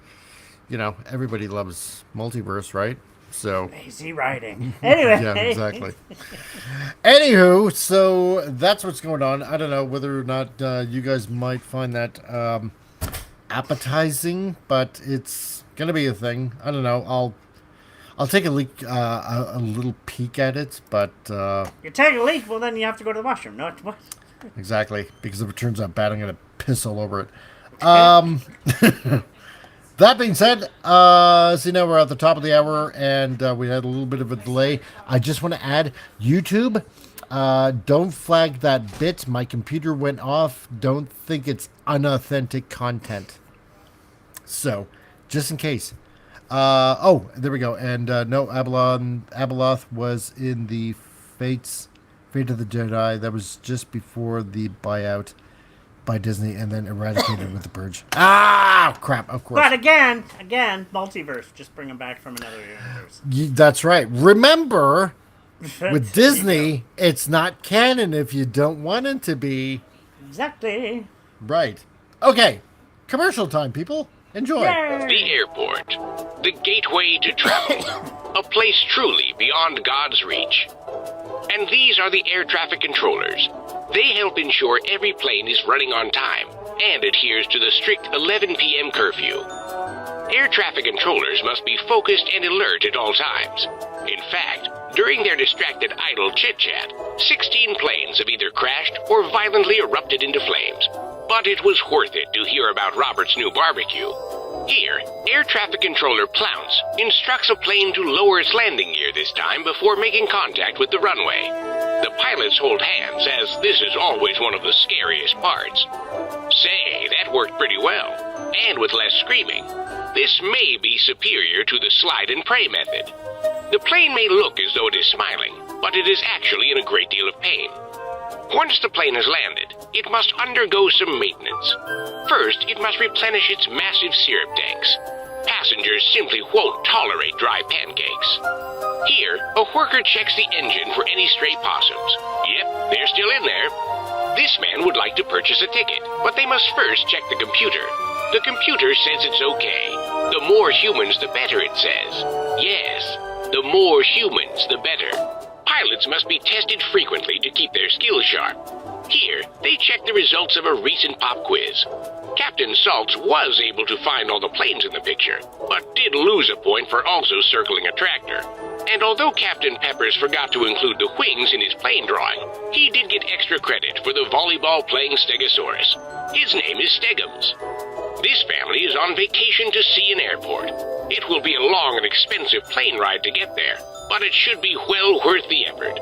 everybody loves multiverse, right? So... Lazy writing. Anyway. Yeah, exactly. Anywho, so that's what's going on. I don't know whether or not you guys might find that appetizing, but it's gonna be a thing. I don't know. I'll take a little peek at it, but You take a leak, well, then you have to go to the washroom. No, what? Exactly, because if it turns out bad, I'm gonna piss all over it. That being said, see now we're at the top of the hour, and we had a little bit of a delay. I just want to add, YouTube, don't flag that bit. My computer went off. Don't think it's unauthentic content. So, just in case. There we go. And no, Abeloth was in the Fate of the Jedi. That was just before the buyout by Disney, and then eradicated with the purge. Ah, crap! Of course. But again, multiverse. Just bring them back from another universe. That's right. Remember, with Disney, it's not canon if you don't want it to be. Exactly. Right. Okay. Commercial time, people. Enjoy. Yay. The airport, the gateway to travel, a place truly beyond God's reach. And these are the air traffic controllers. They help ensure every plane is running on time and adheres to the strict 11 p.m. curfew. Air traffic controllers must be focused and alert at all times. In fact, during their distracted idle chit-chat, 16 planes have either crashed or violently erupted into flames. But it was worth it to hear about Robert's new barbecue. Here, air traffic controller Plounce instructs a plane to lower its landing gear this time before making contact with the runway. The pilots hold hands, as this is always one of the scariest parts. Say, that worked pretty well, and with less screaming. This may be superior to the slide and pray method. The plane may look as though it is smiling, but it is actually in a great deal of pain. Once the plane has landed, it must undergo some maintenance. First, it must replenish its massive syrup tanks. Passengers simply won't tolerate dry pancakes. Here, a worker checks the engine for any stray possums. Yep, they're still in there. This man would like to purchase a ticket, but they must first check the computer. The computer says it's okay. The more humans, the better, it says. Yes, the more humans, the better. Pilots must be tested frequently to keep their skills sharp. Here, they check the results of a recent pop quiz. Captain Saltz was able to find all the planes in the picture, but did lose a point for also circling a tractor. And although Captain Peppers forgot to include the wings in his plane drawing, he did get extra credit for the volleyball-playing Stegosaurus. His name is Stegums. This family is on vacation to see an airport. It will be a long and expensive plane ride to get there, but it should be well worth the effort.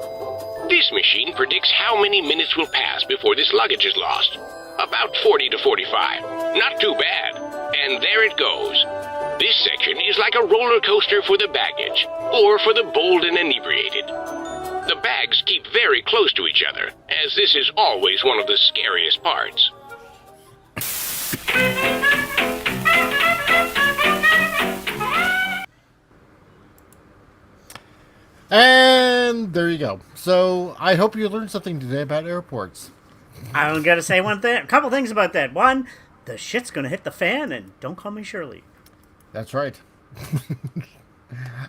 This machine predicts how many minutes will pass before this luggage is lost. About 40 to 45. Not too bad. And there it goes. This section is like a roller coaster for the baggage, or for the bold and inebriated. The bags keep very close to each other, as this is always one of the scariest parts. And there you go. So I hope you learned something today about airports. I'm going to say one thing, a couple things about that. One, the shit's going to hit the fan, and don't call me Shirley. That's right.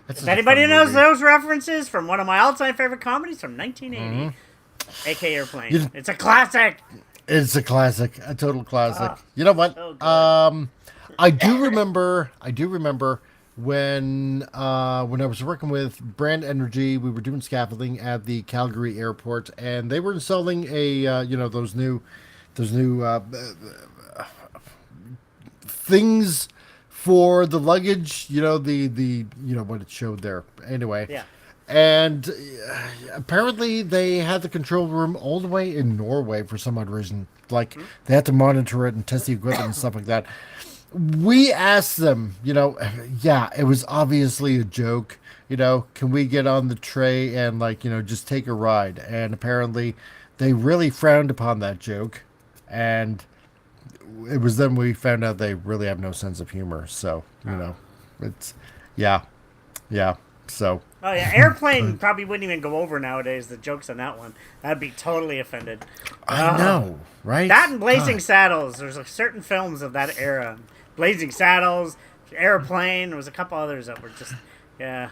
If anybody knows those references from one of my all-time favorite comedies from 1980, A.K. Airplane. It's a classic. It's a classic, a total classic. You know what? So good. I do remember when I was working with Brand Energy, we were doing scaffolding at the Calgary airport, and they were installing a those new things for the luggage. You know, the what it showed there. Anyway. Yeah. And apparently they had the control room all the way in Norway for some odd reason. Like, they had to monitor it and test the equipment and stuff like that. We asked them, yeah, it was obviously a joke. Can we get on the tray and, just take a ride? And apparently they really frowned upon that joke. And it was then we found out they really have no sense of humor. So, it's, yeah. So. Oh yeah, Airplane probably wouldn't even go over nowadays. The jokes on that one, I'd be totally offended. I know, right? That and Blazing Saddles. There's certain films of that era. Blazing Saddles, Airplane. There was a couple others that were just, yeah.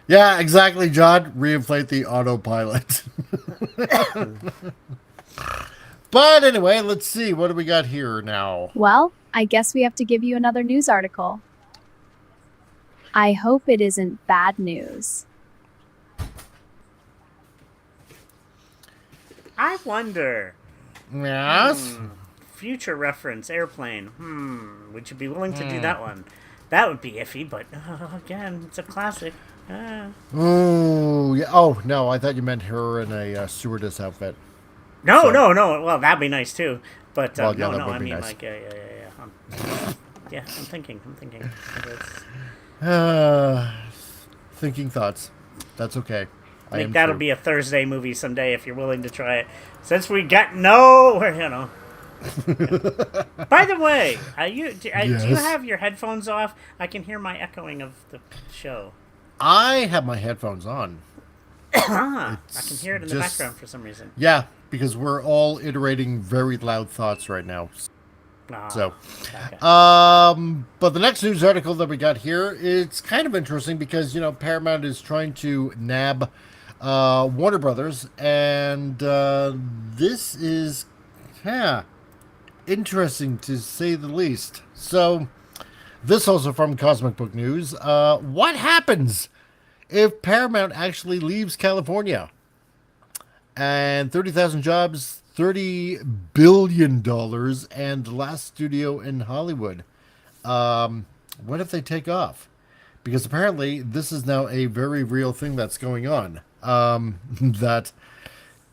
Yeah, exactly, John. Reinflate the autopilot. But anyway, let's see. What do we got here now? Well, I guess we have to give you another news article. I hope it isn't bad news. I wonder. Yes? Future reference, Airplane. Would you be willing to do that one? That would be iffy, but again, it's a classic. Oh, yeah. Oh, no, I thought you meant her in a stewardess outfit. No. Well, that'd be nice too. But Well, yeah, no, that would I be mean, nice. like, yeah. I'm thinking. It's- Thinking thoughts. That's okay. I think that'll be a Thursday movie someday if you're willing to try it. Since we got no. By the way, do you have your headphones off? I can hear my echoing of the show. I have my headphones on. I can hear it in the background for some reason. Yeah, because we're all iterating very loud thoughts right now. So, okay. but the next news article that we got here, it's kind of interesting because, Paramount is trying to nab Warner Brothers, and this is, interesting to say the least. So, this also from Cosmic Book News. What happens if Paramount actually leaves California? And 30,000 jobs, $30 billion, and the last studio in Hollywood. What if they take off? Because apparently this is now a very real thing that's going on. That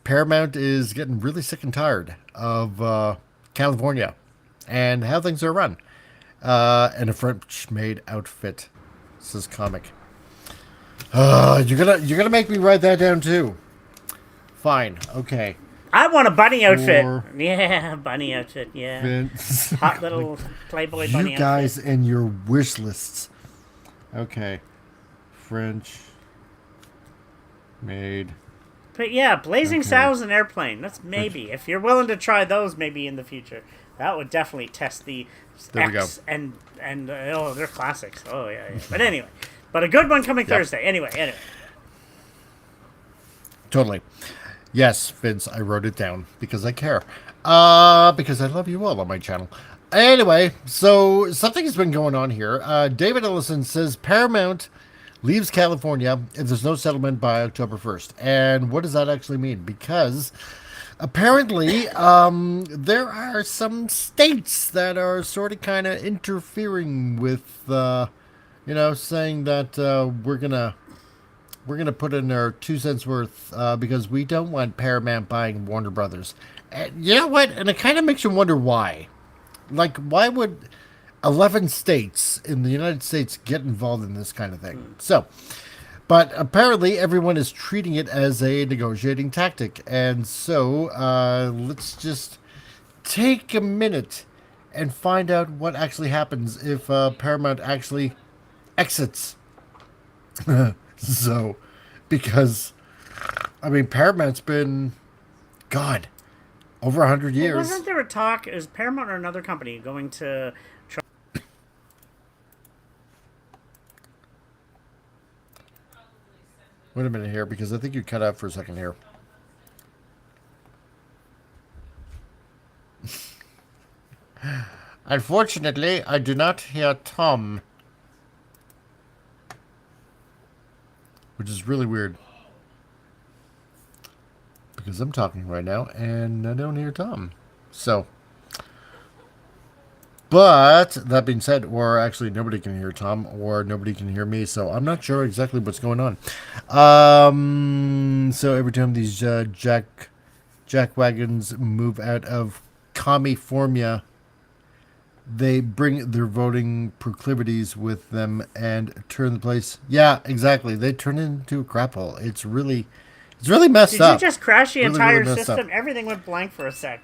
Paramount is getting really sick and tired of California and how things are run. And a French-made outfit, says Comic. You're gonna make me write that down too. Fine, okay. I want a bunny outfit. Yeah, bunny outfit. Yeah, Vince. hot little Playboy bunny You guys outfit. and your wish lists. Okay. French made. But yeah, Blazing Saddles and Airplane. That's maybe if you're willing to try those, maybe in the future. That would definitely test the There we X and they're classics. Oh yeah. But anyway, but a good one coming Thursday. Anyway. Totally. Yes, Vince, I wrote it down because I care. Because I love you all on my channel. Anyway, so something has been going on here. David Ellison says Paramount leaves California if there's no settlement by October 1st. And what does that actually mean? Because apparently there are some states that are sort of kind of interfering with, saying that we're going to put in our 2 cents worth because we don't want Paramount buying Warner Brothers. And you know what? And it kind of makes you wonder why. Like, why would 11 states in the United States get involved in this kind of thing? So, but apparently everyone is treating it as a negotiating tactic. And so let's just take a minute and find out what actually happens if Paramount actually exits. So, because, Paramount's been, God, over 100 years. Well, wasn't there a talk, is Paramount or another company going to try? Wait a minute here, because I think you cut out for a second here. Unfortunately, I do not hear Tom. Which is really weird. Because I'm talking right now, and I don't hear Tom. So, But that being said, or actually nobody can hear Tom, or nobody can hear me, so I'm not sure exactly what's going on. So every time these jack wagons move out of California, they bring their voting proclivities with them and turn the place. Yeah, exactly. They turn it into a crap hole. It's really messed up. Did you just crash the Really, entire really messed system? up. Everything went blank for a sec.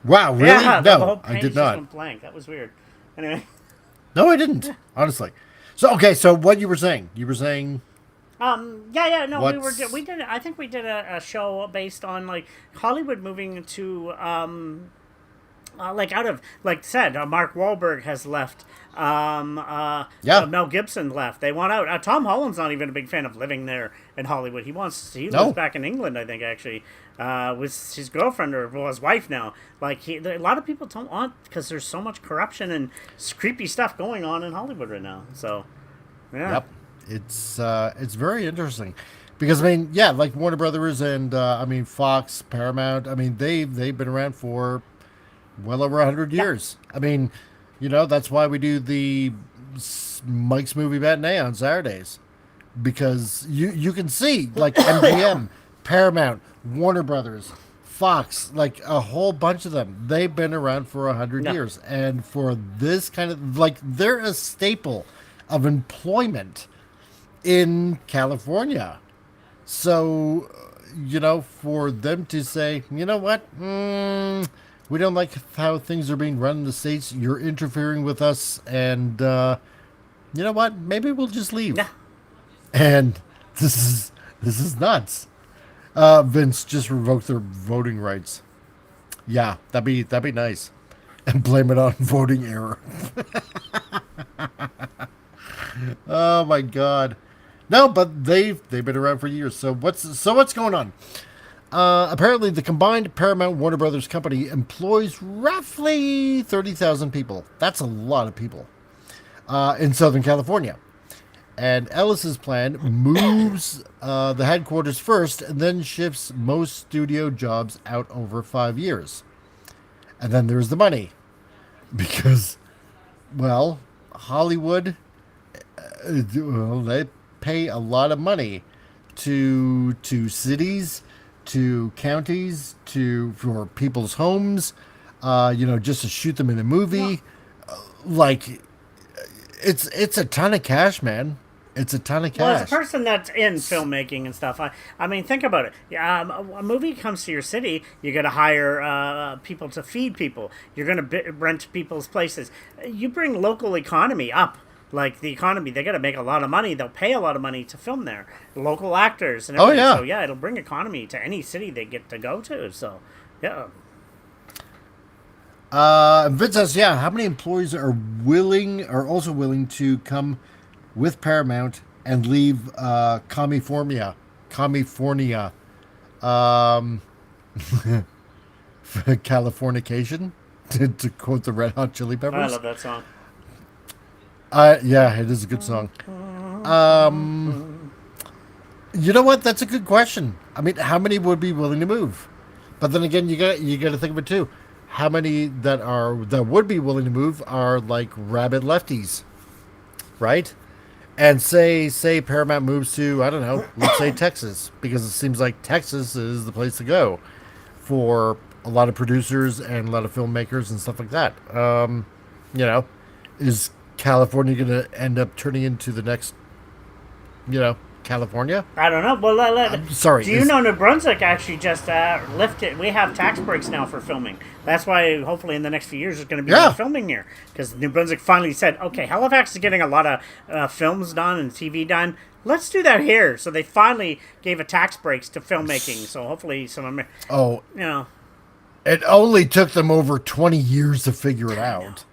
Wow, really? Yeah, the whole No, I page did just not. went blank. That was weird. Anyway. No, I didn't. Honestly. So okay, so what you were saying? You were saying Yeah, no, What's- we did. I think we did a show based on like Hollywood moving to like out of like said, Mark Wahlberg has left. Yeah. Mel Gibson left. They want out. Tom Holland's not even a big fan of living there in Hollywood. He No. lives back in England, I think, actually, with his girlfriend or well, his wife now. Like a lot of people don't want because there's so much corruption and creepy stuff going on in Hollywood right now. So, yeah. Yep. It's very interesting. Because I mean, yeah, like Warner Brothers and I mean Fox, Paramount, I mean they've been around for well over 100 years. I mean, that's why we do the Mike's Movie Matinee on Saturdays. Because you can see like MGM, Paramount, Warner Brothers, Fox, like a whole bunch of them. They've been around for 100 Yeah. years, and for this kind of like they're a staple of employment in California. So, for them to say, you know what, we don't like how things are being run in the States. You're interfering with us, and you know what? Maybe we'll just leave. Yeah. And this is nuts. Vince just revoked their voting rights. Yeah, that'd be nice, and blame it on voting error. Oh my God. No, but they've been around for years. So what's going on? Apparently, the combined Paramount Warner Brothers company employs roughly 30,000 people. That's a lot of people in Southern California. And Ellis's plan moves the headquarters first, and then shifts most studio jobs out over 5 years. And then there's the money, because, well, Hollywood, they pay a lot of money to cities, to counties, for people's homes, just to shoot them in a movie. Like, it's a ton of cash, man. It's a ton of Well, as cash. a person that's in filmmaking and stuff, I mean, think about it. A movie comes to your city, you got to hire people to feed people. You're going to rent people's places. You bring local economy up. Like the economy, they got to make a lot of money. They'll pay a lot of money to film there. Local actors and everything. yeah. So yeah, it'll bring economy to any city they get to go to. So yeah. Vince says, yeah, how many employees are also willing to come with Paramount and leave California? Californication, to quote the Red Hot Chili I Peppers. love that song. Yeah, it is a good song. You know what? That's a good question. I mean, how many would be willing to move? But then again, you got to think of it too. How many that would be willing to move are like rabid lefties, right? And say Paramount moves to, I don't know, let's say Texas, because it seems like Texas is the place to go for a lot of producers and a lot of filmmakers and stuff like that. Is California going to end up turning into the next, California? I don't know. Well, sorry. Do you know New Brunswick actually just lifted? We have tax breaks now for filming. That's why hopefully in the next few years there's going to be more filming here. Because New Brunswick finally said, okay, Halifax is getting a lot of films done and TV done. Let's do that here. So they finally gave a tax breaks to filmmaking. So hopefully It only took them over 20 years to figure it out.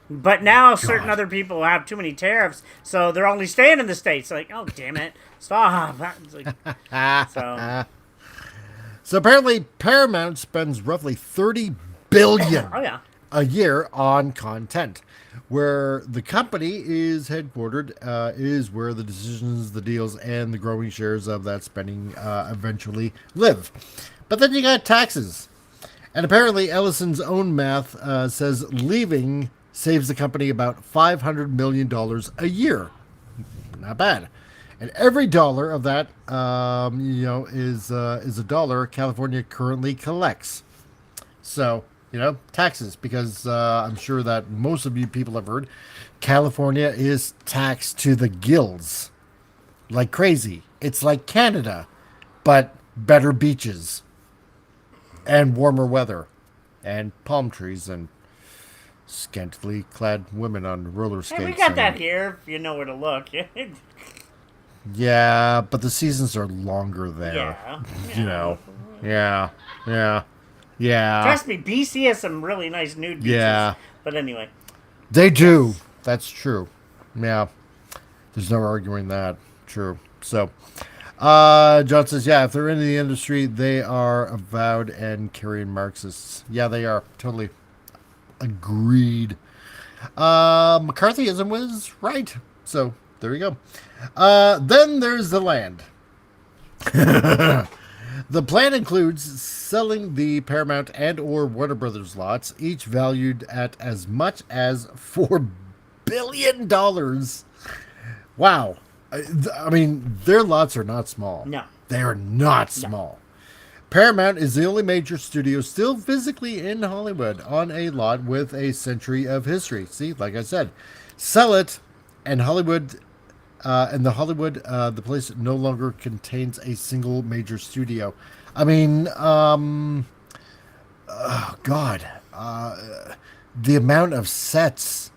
But now certain other people have too many tariffs, so they're only staying in the States. Like, oh, damn it. Stop. It's like, So apparently Paramount spends roughly $30 billion oh, yeah. a year on content. Where the company is headquartered is where the decisions, the deals, and the growing shares of that spending eventually live. But then you got taxes. And apparently, Ellison's own math says leaving saves the company about $500 million a year. Not bad. And every dollar of that, is a dollar California currently collects. So, taxes, because I'm sure that most of you people have heard, California is taxed to the gills. Like crazy. It's like Canada, but better beaches. And warmer weather. And palm trees and scantily clad women on roller skates. Hey, we got that here, if you know where to look. Yeah, but the seasons are longer there. Yeah. Yeah. Trust me, BC has some really nice nude beaches. Yeah. But anyway. They do. That's true. Yeah. There's no arguing that. True. So, John says, yeah, if they're in the industry, they are avowed and carrying Marxists. Yeah, they are. Totally agreed. McCarthyism was right. So, there you go. Then there's the land. The plan includes selling the Paramount and or Warner Brothers lots, each valued at as much as $4 billion. Wow. I mean, their lots are not small. No. They are not small. Paramount is the only major studio still physically in Hollywood on a lot with a century of history. See, like I said, sell it, and Hollywood... the place no longer contains a single major studio. I mean, the amount of sets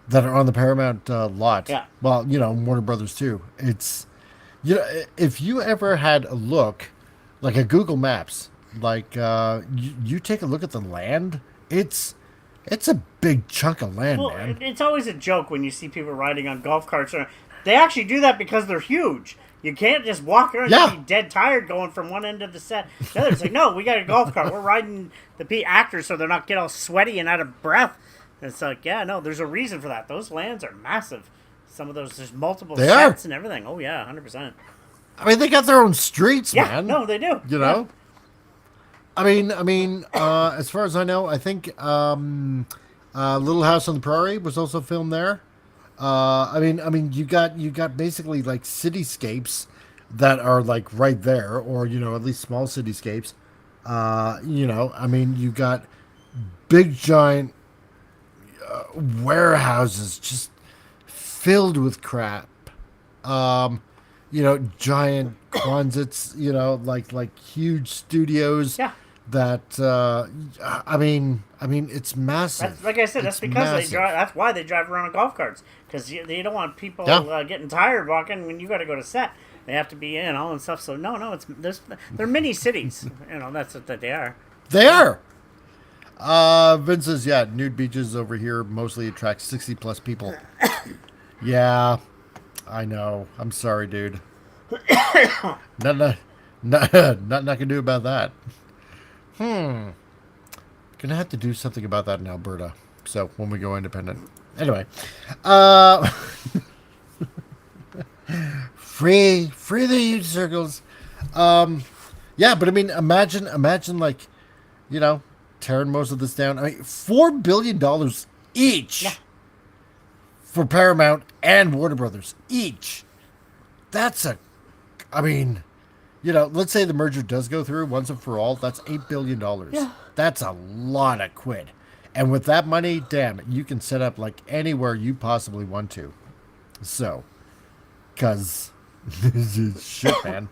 that are on the Paramount lot. Yeah. Well, Warner Brothers too. It's, if you ever had a look, like a Google Maps, like you take a look at the land, it's a big chunk of land, man. It's always a joke when you see people riding on golf carts. They actually do that because they're huge. You can't just walk around and be dead tired going from one end of the set to the other. It's like, no, we got a golf cart. We're riding the actors so they're not get all sweaty and out of breath. And it's like, yeah, no, there's a reason for that. Those lands are massive. Some of those, there's multiple sets and everything. Oh, yeah, 100%. I mean, they got their own streets, man. Yeah, no, they do. You know? I mean, as far as I know, I think Little House on the Prairie was also filmed there. I mean, you got basically like cityscapes that are like right there, or at least small cityscapes. I mean, you got big giant warehouses just filled with crap. Giant closets. Like huge studios. Yeah. That I mean, it's massive. Like I said, that's because massive. That's why they drive around on golf carts, because they don't want people getting tired walking when you got to go to set. They have to be in all and stuff. So no, they're mini cities. That's what they are. They are. Vince says, yeah, nude beaches over here mostly attract 60+ people. Yeah, I know. I'm sorry, dude. Nothing I can do about that. Gonna have to do something about that in Alberta. So when we go independent. Anyway. Free the huge circles. Yeah, but I mean, imagine like, tearing most of this down. I mean, $4 billion each for Paramount and Warner Brothers each. That's let's say the merger does go through once and for all. That's $8 billion. Yeah. That's a lot of quid. And with that money, damn, you can set up like anywhere you possibly want to. So, because shit, man.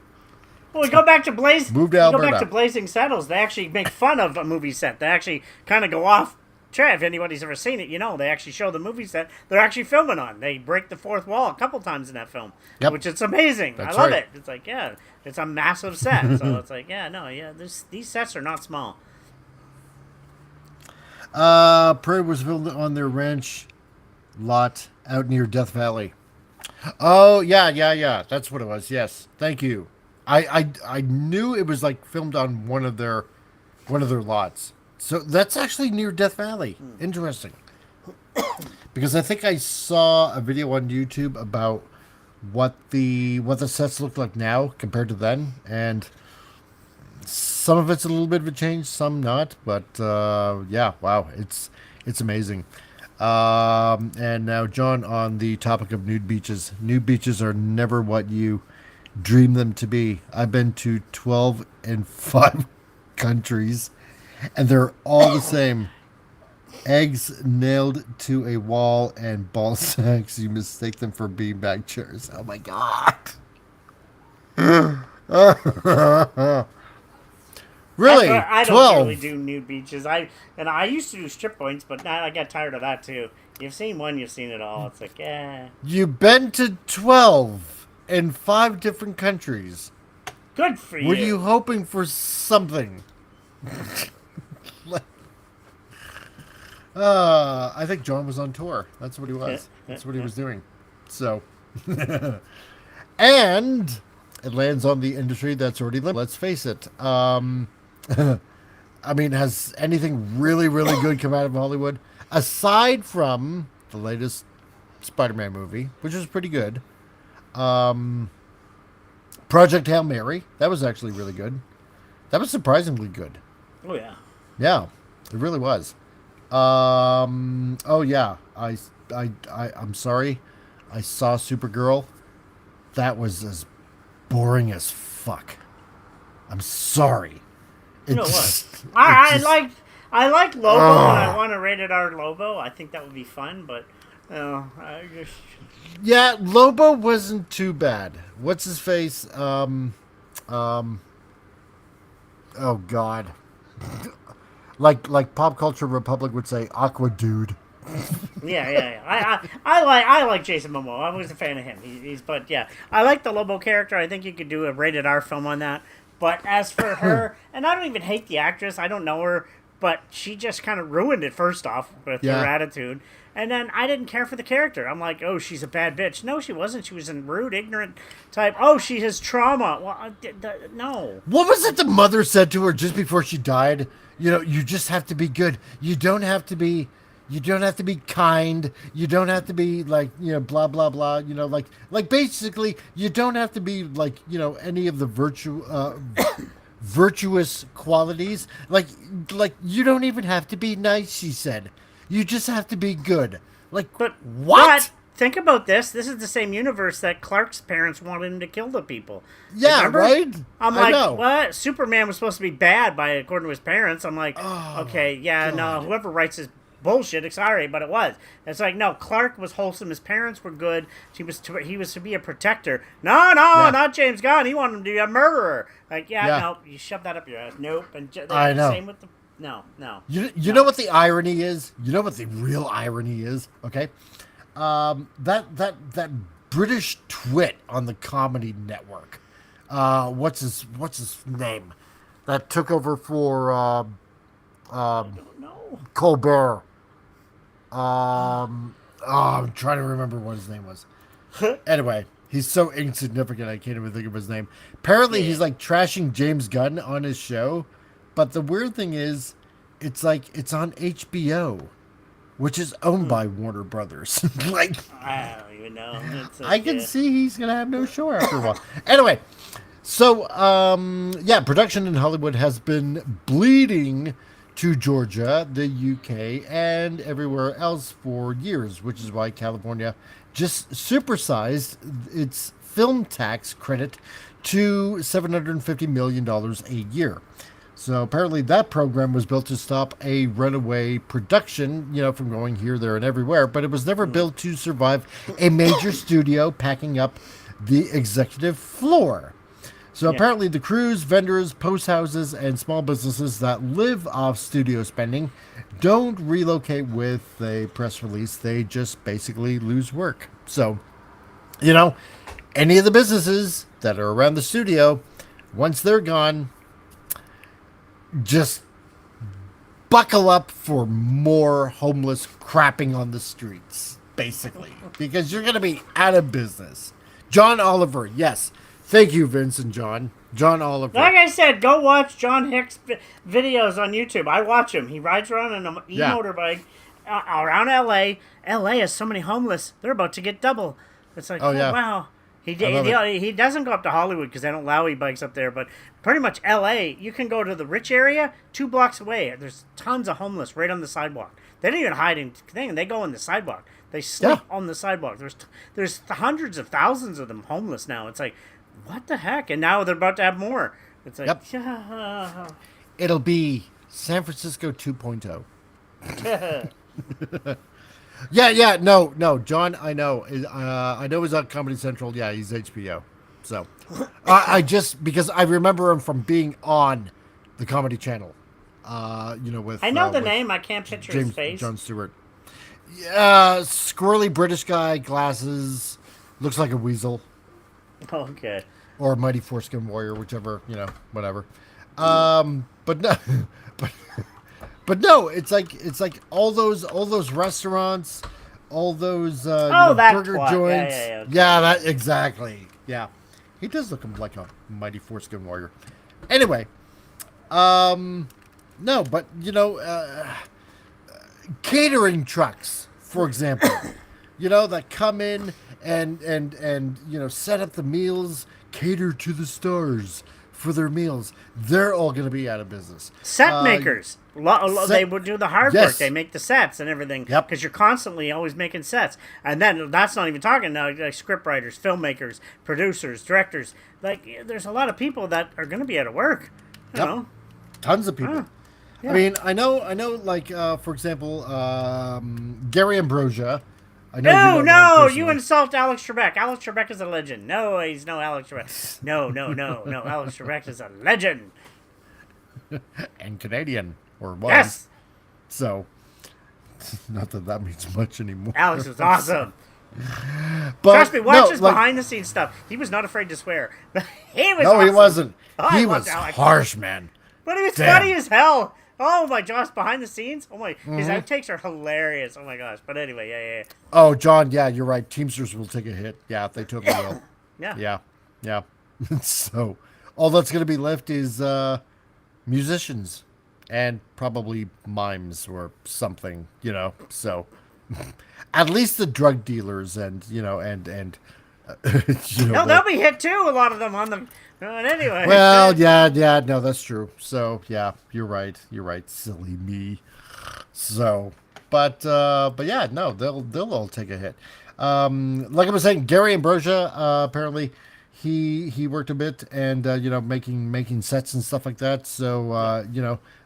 Well, we go back to Move to Alberta. Go back to Blazing Saddles. They actually make fun of a movie set. They actually kind of go off track. If anybody's ever seen it, they actually show the movie set they're actually filming on. They break the fourth wall a couple times in that film, which is amazing. I love it. It's like, it's a massive set. So it's like, these sets are not small. Prairie was filmed on their ranch lot out near Death Valley. Oh, yeah. That's what it was. Yes. Thank you. I knew it was like filmed on one of their lots. So that's actually near Death Valley. Interesting. Because I think I saw a video on YouTube about what the sets look like now compared to then, and Some of it's a little bit of a change, some not, but yeah, wow, it's amazing. And now, John, on the topic of nude beaches. Nude beaches are never what you dream them to be. I've been to 12 and 5 countries, and they're all the same. Eggs nailed to a wall and ball sacks. You mistake them for beanbag chairs. Oh my god. Really? I don't 12? really do nude beaches. I used to do strip points, but now I got tired of that too. You've seen one, you've seen it all. It's like, You've been to 12 in 5 different countries. Good for you. Were you hoping for something? I think John was on tour. That's what he was. That's what he was doing. So, and it lands on the industry that's already limited. Let's face it. I mean, has anything really, really good come out of Hollywood? Aside from the latest Spider-Man movie, which is pretty good. Project Hail Mary. That was actually really good. That was surprisingly good. Oh, yeah. Yeah, it really was. Oh, yeah. I'm sorry. I saw Supergirl. That was as boring as fuck. I'm sorry. You know what? I like Lobo, and I want a rated R Lobo. I think that would be fun, but I just... Yeah, Lobo wasn't too bad. What's his face? Oh God. Like Pop Culture Republic would say, Aqua Dude. Yeah. I like Jason Momoa. I was a fan of him. But yeah, I like the Lobo character. I think you could do a rated R film on that. But as for her, and I don't even hate the actress. I don't know her, but she just kind of ruined it first off with her attitude. And then I didn't care for the character. I'm like, oh, she's a bad bitch. No, she wasn't. She was a rude, ignorant type. Oh, she has trauma. Well, no. What was it the mother said to her just before she died? You know, you just have to be good. You don't have to be kind. You don't have to be like, you know, blah, blah, blah. You know, like basically, you don't have to be like, you know, any of the virtuous qualities. Like you don't even have to be nice, she said. You just have to be good. Like, but what? But think about this. This is the same universe that Clark's parents wanted him to kill the people. Yeah, remember? right? I'm like, what? Superman was supposed to be bad according to his parents. I'm like, okay, yeah, God. No, whoever writes this bullshit, sorry, but it was. It's like, no, Clark was wholesome. His parents were good. He was to be a protector. No, not James Gunn. He wanted him to be a murderer. Like, no, you shove that up your ass. Nope. And I know. Same with the... No. You know what the irony is? You know what the real irony is? Okay, that British twit on the Comedy Network. What's his name? That took over for I don't know. Colbert. I'm trying to remember what his name was. Anyway, he's so insignificant I can't even think of his name. Apparently, he's like trashing James Gunn on his show. But the weird thing is, it's like it's on HBO, which is owned by Warner Brothers. Like, I don't even know. I can see he's gonna have no show after a while. Anyway, so production in Hollywood has been bleeding to Georgia, the UK, and everywhere else for years, which is why California just supersized its film tax credit to $750 million a year. So apparently that program was built to stop a runaway production, you know, from going here, there, and everywhere. But it was never built to survive a major studio packing up the executive floor. So apparently the crews, vendors, post houses, and small businesses that live off studio spending don't relocate with a press release. They just basically lose work. So, you know, any of the businesses that are around the studio, once they're gone, just buckle up for more homeless crapping on the streets, basically, because you're going to be out of business. John Oliver, yes. Thank you, Vince and John. John Oliver. Like I said, go watch John Hicks videos on YouTube. I watch him. He rides around on an e-motorbike around L.A. L.A. has so many homeless. They're about to get double. It's like, wow. He doesn't go up to Hollywood because they don't allow e-bikes up there, but pretty much L.A., you can go to the rich area 2 blocks away. There's tons of homeless right on the sidewalk. They don't even hide anything. They go on the sidewalk. They sleep on the sidewalk. There's hundreds of thousands of them homeless now. It's like, what the heck? And now they're about to have more. It's like, It'll be San Francisco 2.0. No, John, I know he's on Comedy Central. Yeah, he's HBO. So, because I remember him from being on the Comedy Channel. With I know the name. I can't picture his face. Jon Stewart. Yeah, squirrely British guy, glasses, looks like a weasel. Okay. Or a mighty foreskin warrior, whichever, whatever. But no, but no, it's like all those restaurants, all those burger joints. Yeah, that exactly. Yeah, he does look like a mighty foreskin warrior. Anyway, no, but catering trucks, for example, that come in and set up the meals, cater to the stars for their meals. They're all going to be out of business. Set makers. They would do the hard work. They make the sets and everything. Yep. Because you're constantly always making sets. And then that's not even talking now, like script writers, filmmakers, producers, directors. Like, there's a lot of people that are going to be out of work. You know? Tons of people. Yeah. I mean, I know. Like, for example, Gary Ambrosia. I know you insult Alex Trebek. Alex Trebek is a legend. No, he's no Alex Trebek. No. Alex Trebek is a legend. And Canadian, or was. Yes. So, not that means much anymore. Alex is awesome. But, trust me, watch his behind-the-scenes stuff. He was not afraid to swear. He was awesome. He wasn't. He was Alex. harsh, man. But he was funny as hell. Oh my gosh, behind the scenes? Oh my, his outtakes are hilarious. Oh my gosh. But anyway, yeah. Oh, John, yeah, you're right. Teamsters will take a hit. Yeah, they totally will. Yeah. So, all that's going to be left is musicians and probably mimes or something, So, at least the drug dealers and no, they'll be hit too. A lot of them on the. But anyway. Well, yeah, no, that's true. So, yeah, you're right, silly me. So, but yeah, no, they'll all take a hit. Like I was saying, Gary Ambrosia, apparently, he worked a bit and making sets and stuff like that. So,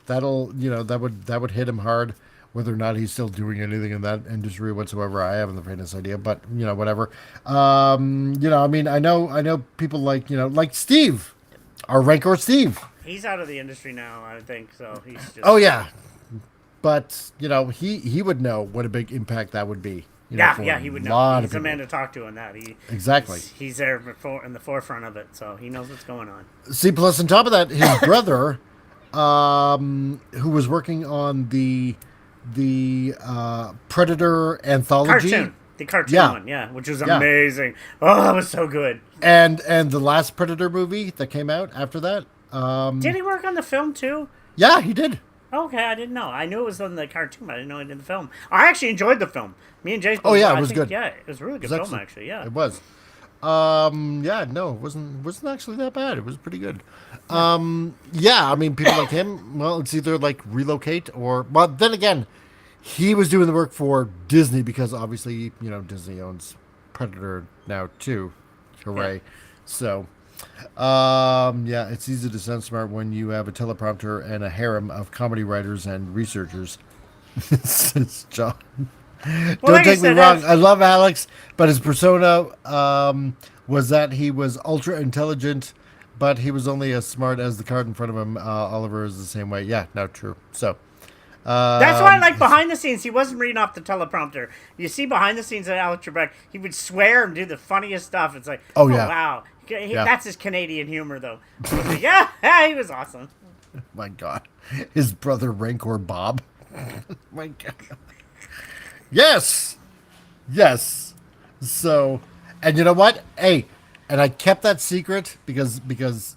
that would hit him hard. Whether or not he's still doing anything in that industry whatsoever, I haven't the faintest idea. But whatever. I mean, I know people like Steve, our Rancor Steve. He's out of the industry now, I think. So he's just. Oh yeah, but he would know what a big impact that would be. He would know. He's the man to talk to on that. Exactly. He's there in the forefront of it, so he knows what's going on. See, plus on top of that, his brother, who was working on the Predator anthology. The cartoon one, which was amazing. Oh, that was so good. And the last Predator movie that came out after that. Did he work on the film too? Yeah, he did. Okay, I didn't know. I knew it was on the cartoon, but I didn't know he did the film. I actually enjoyed the film. Me and Jason. Oh yeah, it was good. Yeah, it was a really good film actually. Yeah, it was. It wasn't actually that bad. It was pretty good. I mean, people like him. Well, it's either like relocate or. But then again, he was doing the work for Disney because obviously Disney owns Predator now too. Hooray! Yeah. So, it's easy to sound smart when you have a teleprompter and a harem of comedy writers and researchers. Says John. Don't take me wrong. I love Alex, but his persona was that he was ultra intelligent, but he was only as smart as the card in front of him. Oliver is the same way. Yeah, no, true. So that's why I like behind the scenes. He wasn't reading off the teleprompter. You see behind the scenes of Alex Trebek, he would swear and do the funniest stuff. It's like, oh wow, that's his Canadian humor though. Like, yeah, he was awesome. My God, his brother Rancor Bob. My God. Yes. So, and you know what? Hey, and I kept that secret because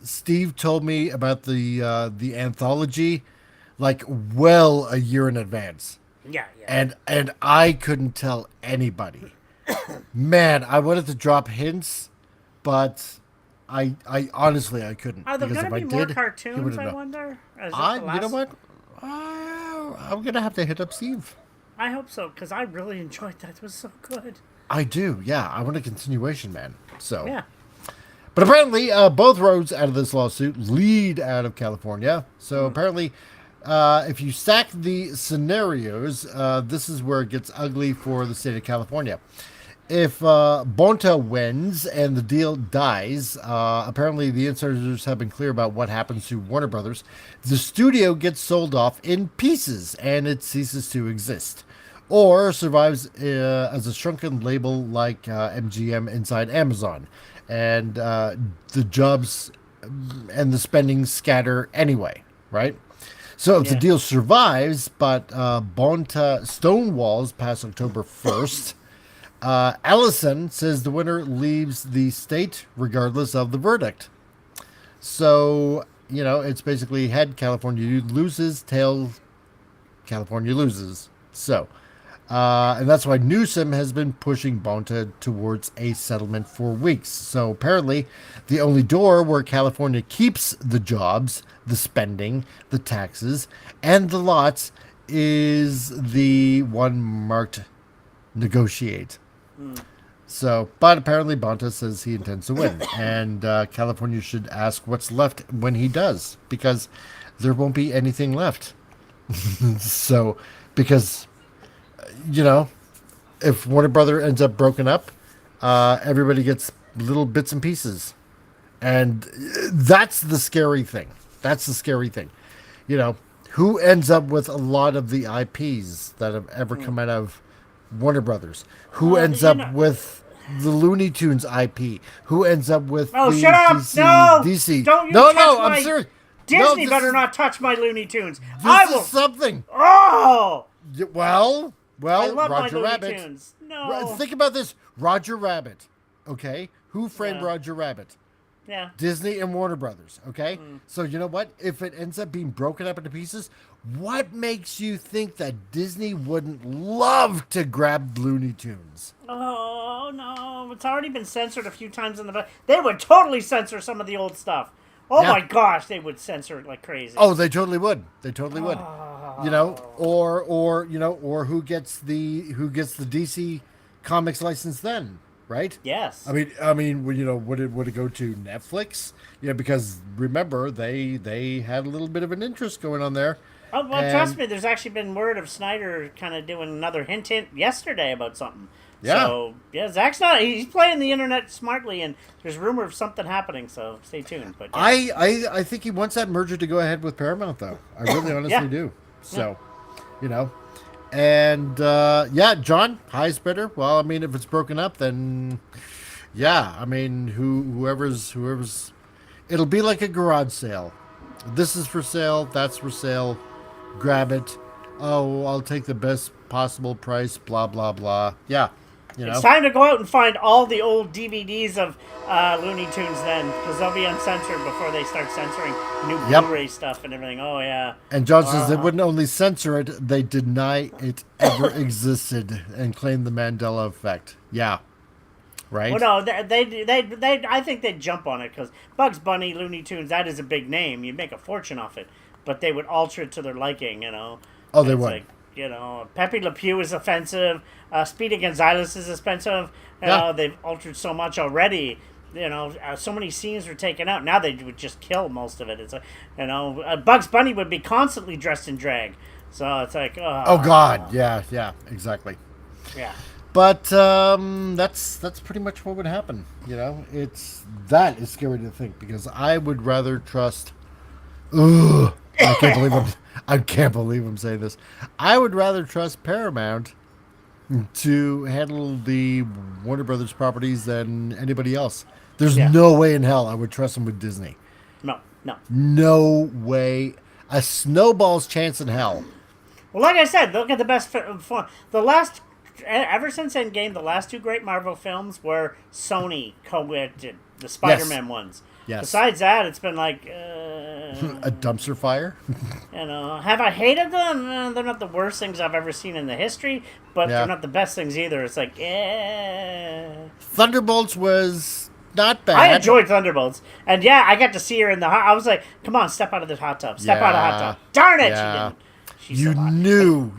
Steve told me about the anthology like well a year in advance. Yeah. And I couldn't tell anybody. Man, I wanted to drop hints, but I honestly I couldn't. Are there because going to if be I more did, cartoons, I wonder? Is this the You know last- what? I'm gonna have to hit up Steve. I hope so, because I really enjoyed that. It was so good. I do, yeah. I want a continuation, man. So, Yeah. but apparently, both roads out of this lawsuit lead out of California. So apparently, if you stack the scenarios, this is where it gets ugly for the state of California. If Bonta wins and the deal dies, apparently the insiders have been clear about what happens to Warner Brothers. The studio gets sold off in pieces and it ceases to exist, or survives as a shrunken label like MGM inside Amazon, and the jobs and the spending scatter anyway, right? So if the deal survives, but Bonta stonewalls past October 1st, Allison says the winner leaves the state regardless of the verdict. So, it's basically head California loses, tail California loses. So, and that's why Newsom has been pushing Bonta towards a settlement for weeks. So apparently the only door where California keeps the jobs, the spending, the taxes, and the lots is the one marked negotiate. So, but apparently Bonta says he intends to win, and California should ask what's left when he does, because there won't be anything left. So, because, if Warner Brother ends up broken up, everybody gets little bits and pieces, and that's the scary thing. That's the scary thing. Who ends up with a lot of the IPs that have ever come out of Warner Brothers? Who ends up with the Looney Tunes IP? Who ends up with Oh, the shut up! DC? No! DC? Don't you no, touch no, my... I'm serious. Disney no, better not touch my Looney Tunes. This I will... is something. Oh! Well, I love Roger my Looney Rabbit. Tunes. No. Think about this. Roger Rabbit. Okay? Who framed Roger Rabbit? Yeah. Disney and Warner Brothers, okay? So you know what? If it ends up being broken up into pieces, what makes you think that Disney wouldn't love to grab Looney Tunes? Oh, no. It's already been censored a few times in the... They would totally censor some of the old stuff. Oh, my gosh. They would censor it like crazy. Oh, they totally would. They totally would. Or who gets the DC Comics license then? Right? Yes. I mean, would it go to Netflix? Yeah, because remember they had a little bit of an interest going on there. Oh, well, trust me, there's actually been word of Snyder kind of doing another hint yesterday about something. Yeah. So, yeah, Zack's he's playing the internet smartly, and there's rumor of something happening, so stay tuned. But yeah. I think he wants that merger to go ahead with Paramount, though. I really honestly do. So, And, John, highest bidder. Well, I mean, if it's broken up, then, I mean, whoever's, it'll be like a garage sale. This is for sale. That's for sale. Grab it. Oh, I'll take the best possible price. Blah, blah, blah. Yeah. It's time to go out and find all the old DVDs of Looney Tunes then, because they'll be uncensored before they start censoring new Blu-ray stuff and everything. Oh, yeah. And John says they wouldn't only censor it, they deny it ever existed and claim the Mandela effect. Yeah. Right? Well, no, they I think they'd jump on it, because Bugs Bunny, Looney Tunes, that is a big name. You'd make a fortune off it. But they would alter it to their liking, Oh, they would. Pepe Le Pew is offensive. Speedy Gonzales is offensive. They've altered so much already. So many scenes were taken out. Now they would just kill most of it. It's like, Bugs Bunny would be constantly dressed in drag. So it's like, oh God, yeah, exactly. Yeah. But that's pretty much what would happen. That is scary to think, because I would rather trust. Ugh, I can't believe I'm saying this. I would rather trust Paramount to handle the Warner Brothers properties than anybody else. There's no way in hell I would trust them with Disney. No way. A snowball's chance in hell. Well, like I said, look at the best. Ever since Endgame, the last two great Marvel films were Sony co-edited, the Spider-Man ones. Yes. Besides that, it's been like... a dumpster fire? Have I hated them? They're not the worst things I've ever seen in the history, but they're not the best things either. It's like, Thunderbolts was not bad. I enjoyed Thunderbolts, and yeah, I got to see her in the hot. I was like, "Come on, step out of the hot tub, step out of the hot tub." Darn it, she didn't. She's You so hot. knew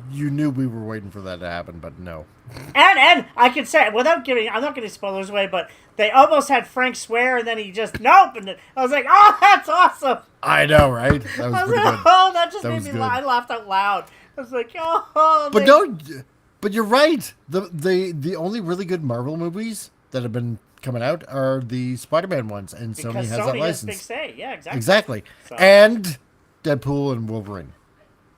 we were waiting for that to happen, but no. And I can say without giving, I'm not getting spoilers away, but they almost had Frank swear, and then he just nope, and I was like, "Oh, that's awesome." I know, right? That was pretty good. Oh, that just That made was me good. laugh. I laughed out loud. I was like, "Oh." But no, but you're right. The only really good Marvel movies that have been coming out are the Spider-Man ones, and because Sony has that Sony has big license. say. Yeah, exactly. Exactly. So- And Deadpool and Wolverine.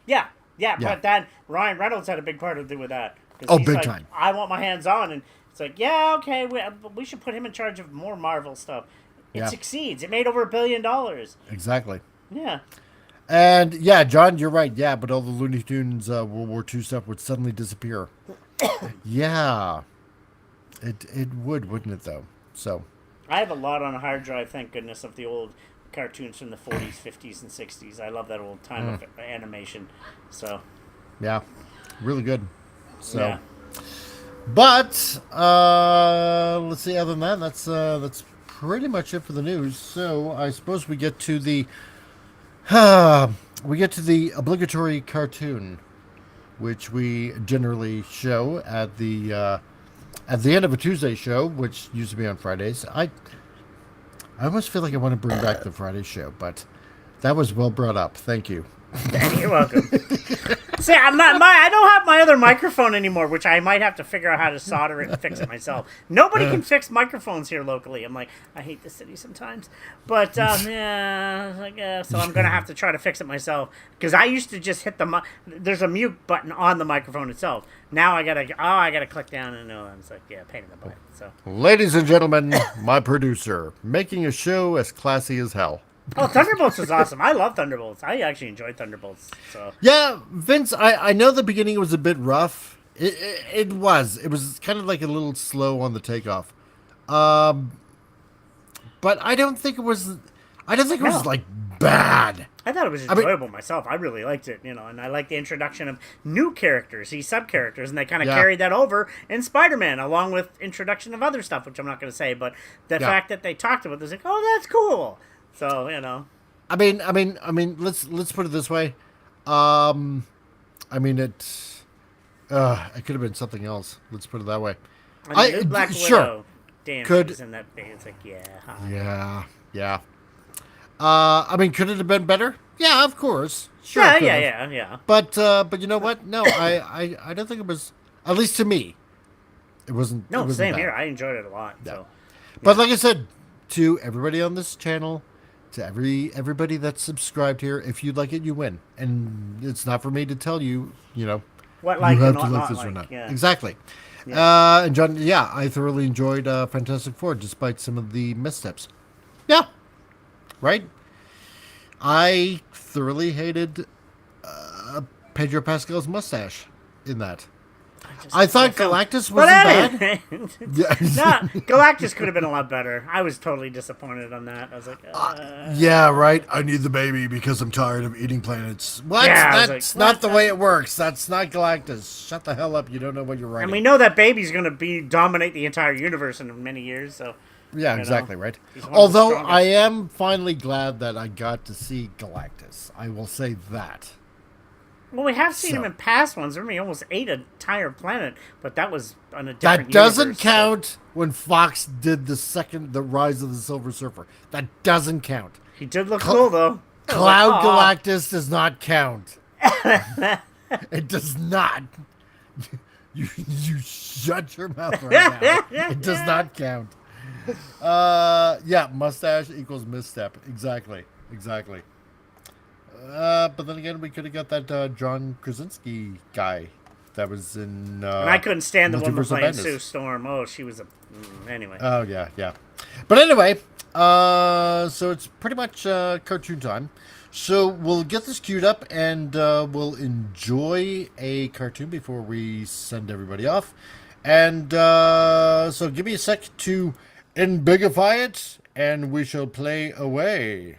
Yeah, Yeah. but that Ryan Reynolds had a big part to do with that. 'Cause Oh, he's big like, time. I want my hands on, and it's like, yeah, okay, we should put him in charge of more Marvel stuff. It Yeah. succeeds. It made over $1 billion. Exactly. Yeah. And yeah, John, you're right. Yeah, but all the Looney Tunes World War II stuff would suddenly disappear. Yeah. It would, wouldn't it, though? So. I have a lot on a hard drive, thank goodness, of the old cartoons from the 40s, 50s, and 60s. I love that old time of animation. So, Yeah. Really good. So. yeah. But let's see. Other than that, that's pretty much it for the news. So I suppose we get to the obligatory cartoon, which we generally show at the end of a Tuesday show, which used to be on Fridays. I almost feel like I want to bring back the Friday show, but that was well brought up. Thank you. You're welcome. See, I don't have my other microphone anymore, which I might have to figure out how to solder it and fix it myself. Nobody can fix microphones here locally. I'm like, I hate the city sometimes. But, yeah, so I'm going to have to try to fix it myself. Because I used to just hit there's a mute button on the microphone itself. Now I got to click down and know. It's like, yeah, pain in the butt. So. Ladies and gentlemen, my producer, making a show as classy as hell. Oh, Thunderbolts was awesome. I love Thunderbolts. I actually enjoyed Thunderbolts. So Yeah, Vince, I know the beginning was a bit rough. It was kind of like a little slow on the takeoff. But I don't think it was like bad. I thought it was enjoyable myself. I really liked it, and I liked the introduction of new characters, these sub-characters, and they kind of carried that over in Spider-Man, along with introduction of other stuff, which I'm not going to say, but the fact that they talked about it was like, oh, that's cool. So, I mean, let's put it this way. It could have been something else. Let's put it that way. Black sure. Widow dances in that thing. It's like, Yeah. Could it have been better? Yeah, of course. Sure. Yeah. But you know what? No, I don't think it was. At least to me, it wasn't. No, it wasn't same bad. here. I enjoyed it a lot. Yeah. So, But like I said, to everybody on this channel, to everybody that's subscribed here, if you like it, you win. And it's not for me to tell you, what like you have and to what like not this like. or not. Yeah. Exactly. And John, I thoroughly enjoyed Fantastic Four, despite some of the missteps. Yeah. Right? I thoroughly hated Pedro Pascal's mustache in that. I thought Galactus wasn't bad. No, Galactus could have been a lot better. I was totally disappointed on that. I was like, yeah, right. I need the baby because I'm tired of eating planets. What? Yeah, That's not the way it works. That's not Galactus. Shut the hell up. You don't know what you're writing. And we know that baby's going to dominate the entire universe in many years. So yeah, exactly, right. Although I am finally glad that I got to see Galactus. I will say that. Well, we have seen him in past ones. I mean, he almost ate an entire planet, but that was on a different That doesn't universe, count when Fox did the Rise of the Silver Surfer. That doesn't count. He did look cool, though. Cloud Galactus does not count. It does not. You shut your mouth right now. It does not count. Mustache equals misstep. Exactly. But then again, we could have got that John Krasinski guy that was in. And I couldn't stand the woman Multiverse of playing Madness. Sue Storm. Oh, she was anyway. Oh yeah. But anyway, so it's pretty much cartoon time. So we'll get this queued up and we'll enjoy a cartoon before we send everybody off. And so give me a sec to embigify it, and we shall play away.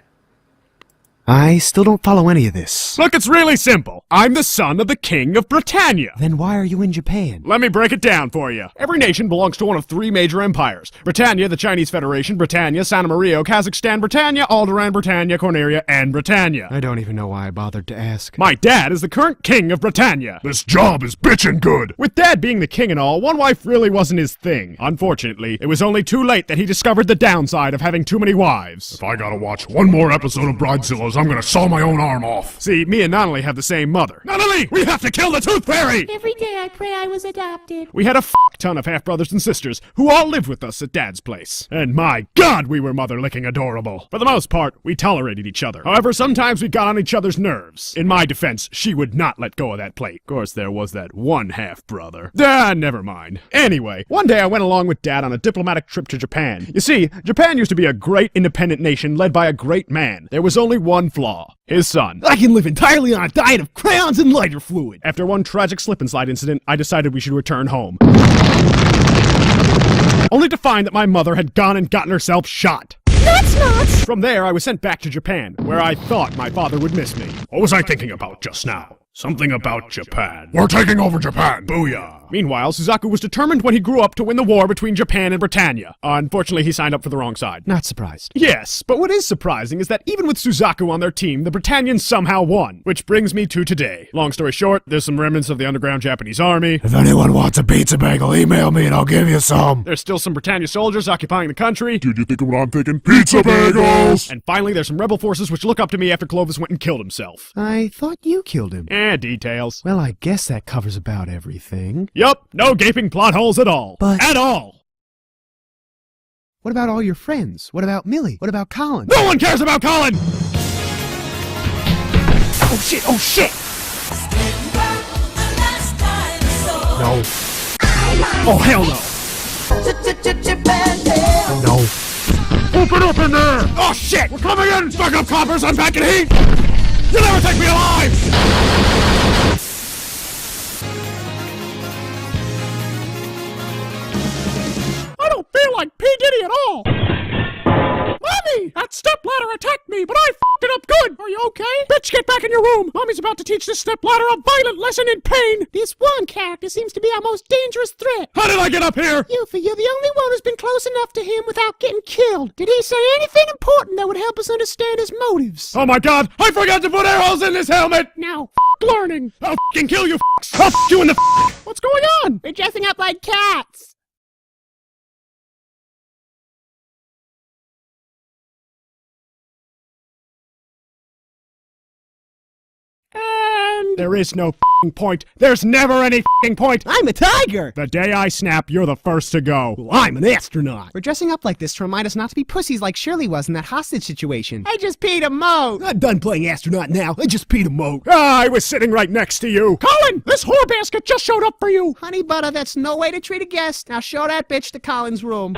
I still don't follow any of this. Look, it's really simple. I'm the son of the King of Britannia. Then why are you in Japan? Let me break it down for you. Every nation belongs to one of 3 major empires. Britannia, the Chinese Federation, Britannia, Santa Maria, Kazakhstan, Britannia, Alderaan, Britannia, Corneria, and Britannia. I don't even know why I bothered to ask. My dad is the current King of Britannia. This job is bitchin' good. With Dad being the king and all, one wife really wasn't his thing. Unfortunately, it was only too late that he discovered the downside of having too many wives. If I gotta watch one more episode of Bridezillas, I'm gonna saw my own arm off. See, me and Nonnalee have the same mother. Nonnalee, we have to kill the Tooth Fairy! Every day I pray I was adopted. We had a ton of half-brothers and sisters who all lived with us at Dad's place. And my God, we were mother-licking adorable. For the most part, we tolerated each other. However, sometimes we got on each other's nerves. In my defense, she would not let go of that plate. Of course, there was that one half-brother. Never mind. Anyway, one day I went along with Dad on a diplomatic trip to Japan. You see, Japan used to be a great independent nation led by a great man. There was only one flaw. His son. I can live entirely on a diet of crayons and lighter fluid. After one tragic slip-and-slide incident, I decided we should return home. Only to find that my mother had gone and gotten herself shot. That's not. From there, I was sent back to Japan, where I thought my father would miss me. What was I thinking about just now? Something about Japan. We're taking over Japan. Booyah. Meanwhile, Suzaku was determined when he grew up to win the war between Japan and Britannia. Unfortunately, he signed up for the wrong side. Not surprised. Yes, but what is surprising is that even with Suzaku on their team, the Britannians somehow won. Which brings me to today. Long story short, there's some remnants of the underground Japanese army. If anyone wants a pizza bagel, email me and I'll give you some. There's still some Britannia soldiers occupying the country. Dude, you think of what I'm thinking? Pizza bagels! And finally, there's some rebel forces which look up to me after Clovis went and killed himself. I thought you killed him. Details. Well, I guess that covers about everything. Yup, no gaping plot holes at all. But- At all! What about all your friends? What about Millie? What about Colin? No one cares about Colin! Oh shit, oh shit! No. Oh, hell no! No. Open up in there! Oh shit! We're coming in! Back up, coppers! I'm packing heat! You'll never take me alive! I don't feel like P. Diddy at all! Mommy! That stepladder attacked me, but I f***ed it up good! Are you okay? Bitch, get back in your room! Mommy's about to teach this stepladder a violent lesson in pain! This one character seems to be our most dangerous threat. How did I get up here? Yuffie, you're the only one who's been close enough to him without getting killed. Did he say anything important that would help us understand his motives? Oh my God! I forgot to put arrows in this helmet! Now, Learning! I'll f***ing kill you f***s! I'll f*** you in the f***! What's going on? we're dressing up like cats. And there is no f***ing point. There's never any f***ing point. I'm a tiger! The day I snap, you're the first to go. Well, I'm an astronaut. We're dressing up like this to remind us not to be pussies like Shirley was in that hostage situation. I just peed a moat. I'm done playing astronaut now. I just peed a moat. I was sitting right next to you. Colin, this whore basket just showed up for you. Honey butter, that's no way to treat a guest. Now show that bitch to Colin's room.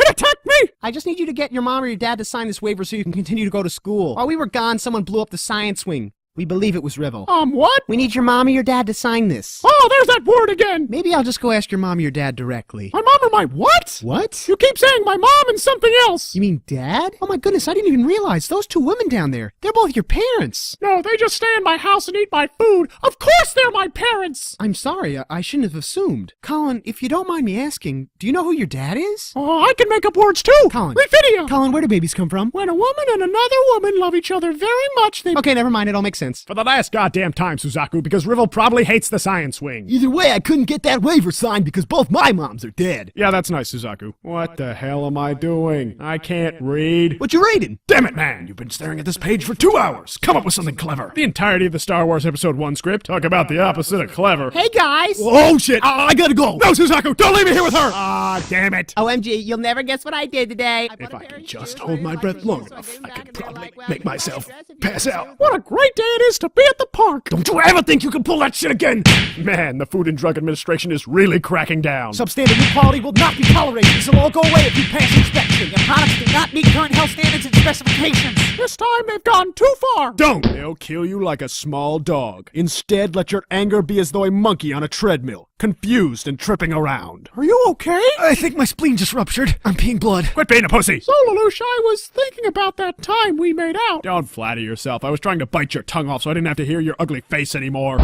It attacked me. I just need you to get your mom or your dad to sign this waiver so you can continue to go to school. While we were gone, someone blew up the science wing. We believe it was Rivel. What? We need your mom or your dad to sign this. Oh, there's that word again. Maybe I'll just go ask your mom or your dad directly. My mom or my what? What? You keep saying my mom and something else. You mean dad? Oh my goodness, I didn't even realize those two women down there. They're both your parents. No, they just stay in my house and eat my food. Of course they're my parents. I'm sorry, I shouldn't have assumed. Colin, if you don't mind me asking, do you know who your dad is? Oh, I can make up words too. Colin. Read video. Colin, where do babies come from? When a woman and another woman love each other very much, they... Okay, never mind, it all makes sense. For the last goddamn time, Suzaku, because Rivel probably hates the science wing. Either way, I couldn't get that waiver signed because both my moms are dead. Yeah, that's nice, Suzaku. What the hell am I doing? I can't read. What you reading? Damn it, man! You've been staring at this page for 2 hours. Come up with something clever. The entirety of the Star Wars Episode 1 script. Talk about the opposite of clever. Hey guys. Oh shit, I gotta go. No, Suzaku, don't leave me here with her! Ah, damn it. OMG, you'll never guess what I did today. If I could just hold my breath long enough, I could probably make myself pass out. What a great day it is to be at the park. Don't you ever think you can pull that shit again! Man, the Food and Drug Administration is really cracking down. Substandard equality will not be tolerated. This will all go away if you pass inspection. Your products do not meet current health standards and specifications. This time they've gone too far! Don't! They'll kill you like a small dog. Instead, let your anger be as though a monkey on a treadmill. confused and tripping around. Are you okay? I think my spleen just ruptured. I'm peeing blood. Quit being a pussy! So, Lelouch, I was thinking about that time we made out. Don't flatter yourself. I was trying to bite your tongue off so I didn't have to hear your ugly face anymore.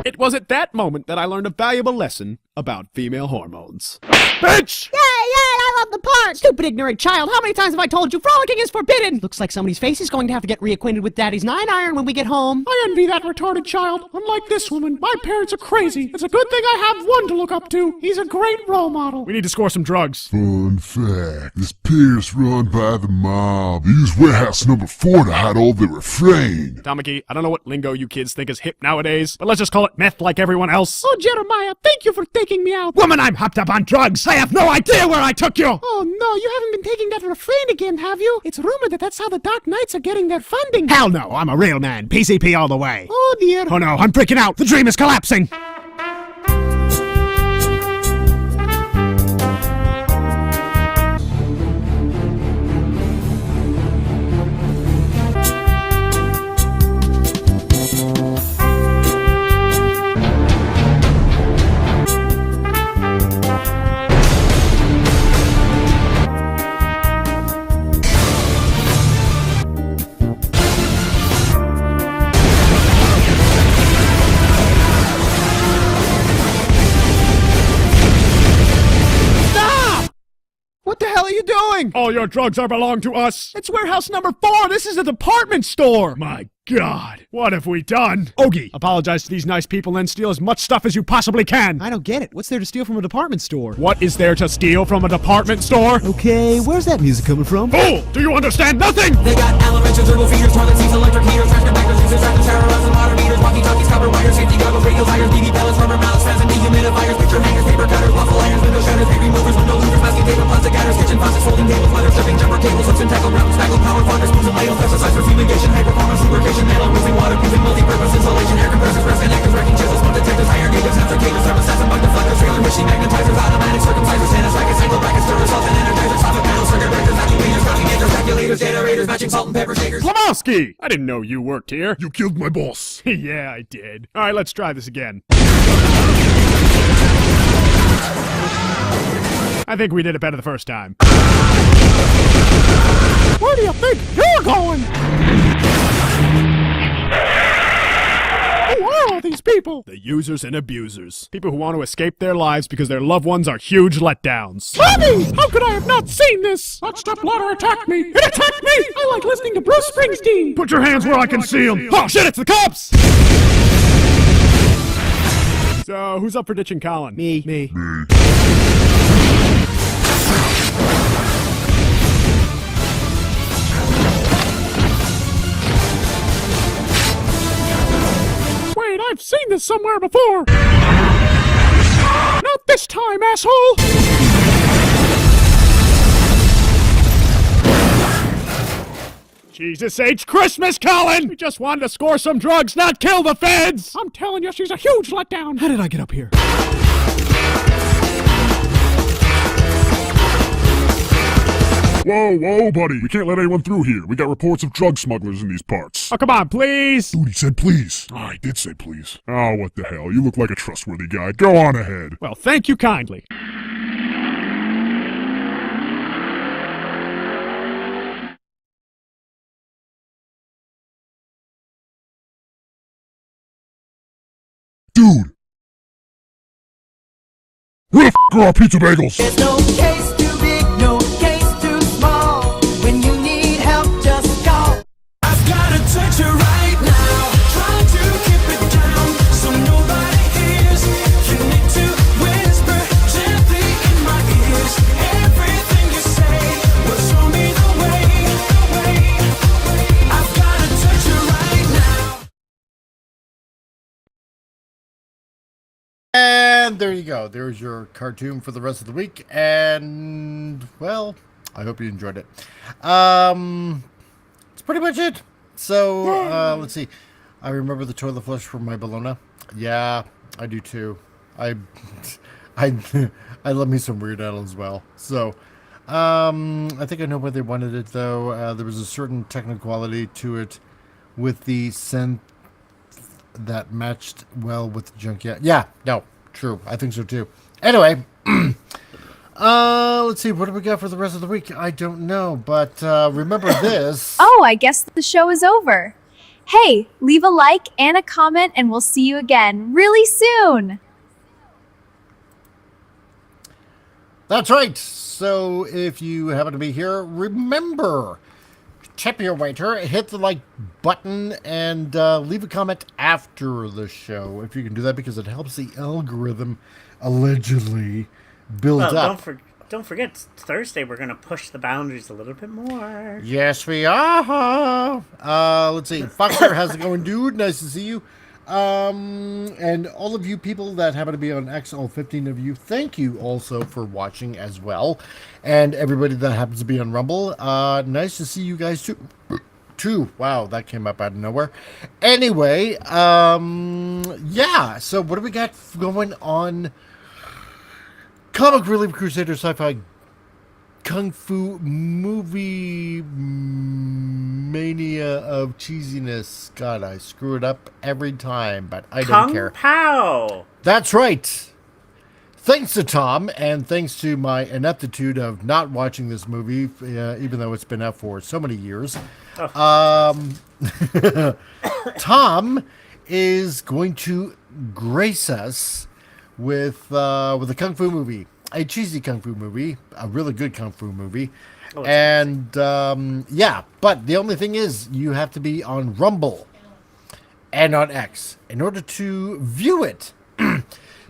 It was at that moment that I learned a valuable lesson about female hormones. Bitch! Yay, I love the part. Stupid ignorant child, how many times have I told you frolicking is forbidden? Looks like somebody's face is going to have to get reacquainted with Daddy's 9-iron when we get home. I envy that retarded child. Unlike this woman, my parents are crazy. It's a good thing I have one to look up to. He's a great role model. We need to score some drugs. Fun fact, this pier's run by the mob. They use warehouse number 4 to hide all their refrain. Tamaki, I don't know what lingo you kids think is hip nowadays, but let's just call it meth like everyone else. Oh, Jeremiah, thank you for taking me out. Woman, I'm hopped up on drugs. I have no idea where I took you. Oh, no, you haven't been taking that refrain again, have you? It's rumored that that's how the Dark Knights are getting their funding. Hell no, I'm a real man. PCP all the way. Oh, dear. Oh no, I'm freaking out. The dream is collapsing. What the hell are you doing? All your drugs are belong to us. It's warehouse number 4. This is a department store. My God, what have we done? Ogie, apologize to these nice people and steal as much stuff as you possibly can. I don't get it. What's there to steal from a department store? What is there to steal from a department store? Okay, where's that music coming from? Fool, do you understand nothing? They got elementary turbo feeders, toilet seats, electric heaters, trash compactors, users, tractors, shower rods, and water meters, walkie-talkies, copper wires, safety goggles, radio tires, BB pellets, rubber mallets, fans, and dehumidifiers, picture hangers, paper cutters, waffle irons, window shutters, paper movers, window louvers, masking tape, and plastic adders, kitchen faucets, folding tables, leather stripping, jumper cables, hooks and tackle, ground, spackle, power fonders, spoons and ladles, pesticides for fumigation, high performance, lubrication, nano, moving water, using multi-purpose insulation, air compressors, rest connectors, wrecking chisels, smoke detectors, iron gauges, applicators, thermostats, and bug deflectors, trailer machine magnetizers, automatic circumcisers, sanitizers, angle brackets, stirrers, salt and energizers, soffit panels, circuit breakers, vacuum cleaners, coffee makers, calculators, generators, matching salt and pepper shakers. Lamowski! I didn't know you worked here. You killed my boss. Yeah, I did. All right, let's try this again. I think we did it better the first time. Where do you think you're going? Who are all these people? The users and abusers. People who want to escape their lives because their loved ones are huge letdowns. Mommy! How could I have not seen this? That stepladder attacked me. It attacked me! I like listening to Bruce Springsteen. Put your hands where I can see them. Oh shit, it's the cops! So, who's up for ditching Colin? Me. Wait, I've seen this somewhere before. Not this time, asshole! Jesus H. Christmas, Colin! We just wanted to score some drugs, not kill the feds! I'm telling you, she's a huge letdown. How did I get up here? Whoa, buddy. We can't let anyone through here. We got reports of drug smugglers in these parts. Oh, come on, please! Dude, he said please. Oh, I did say please. Oh, what the hell. You look like a trustworthy guy. Go on ahead. Well, thank you kindly. Dude! Where the f*** are our pizza bagels? There's no case too big, no case too small. When you need help, just call. I've got a touch of right now. Try to keep it down so nobody hears. You need to whisper gently in my ears. Everything you say will show me the way. I've got a touch of right now. And there you go. There's your cartoon for the rest of the week. And, well, I hope you enjoyed it. That's pretty much it. So, let's see. I remember the toilet flush from my Bologna. Yeah, I do too. I love me some Weird Al as well. So, I think I know why they wanted it, though. There was a certain technical quality to it with the synth that matched well with the junk. Yeah, no. True. I think so too. Anyway, let's see. What do we got for the rest of the week? I don't know, but remember this. Oh, I guess the show is over. Hey, leave a like and a comment, and we'll see you again really soon. That's right. So if you happen to be here, remember, tip your waiter, hit the like button, and leave a comment after the show if you can do that, because it helps the algorithm allegedly build up. Don't forget, Thursday we're going to push the boundaries a little bit more. Yes, we are. Let's see. Foxer, how's it going, dude? Nice to see you. And all of you people that happen to be on X, all 15 of you, thank you also for watching as well. And everybody that happens to be on Rumble, nice to see you guys too. Wow, that came up out of nowhere. Anyway, yeah, so what do we got going on? Comic Relief Crusader Sci-Fi Kung Fu Movie Mania of Cheesiness. God, I screw it up every time, but I don't care. Kung Pao! That's right. Thanks to Tom, and thanks to my ineptitude of not watching this movie, even though it's been out for so many years. Tom is going to grace us with a kung fu movie, a cheesy kung fu movie, a really good kung fu movie. And yeah, but the only thing is you have to be on Rumble and on X in order to view it.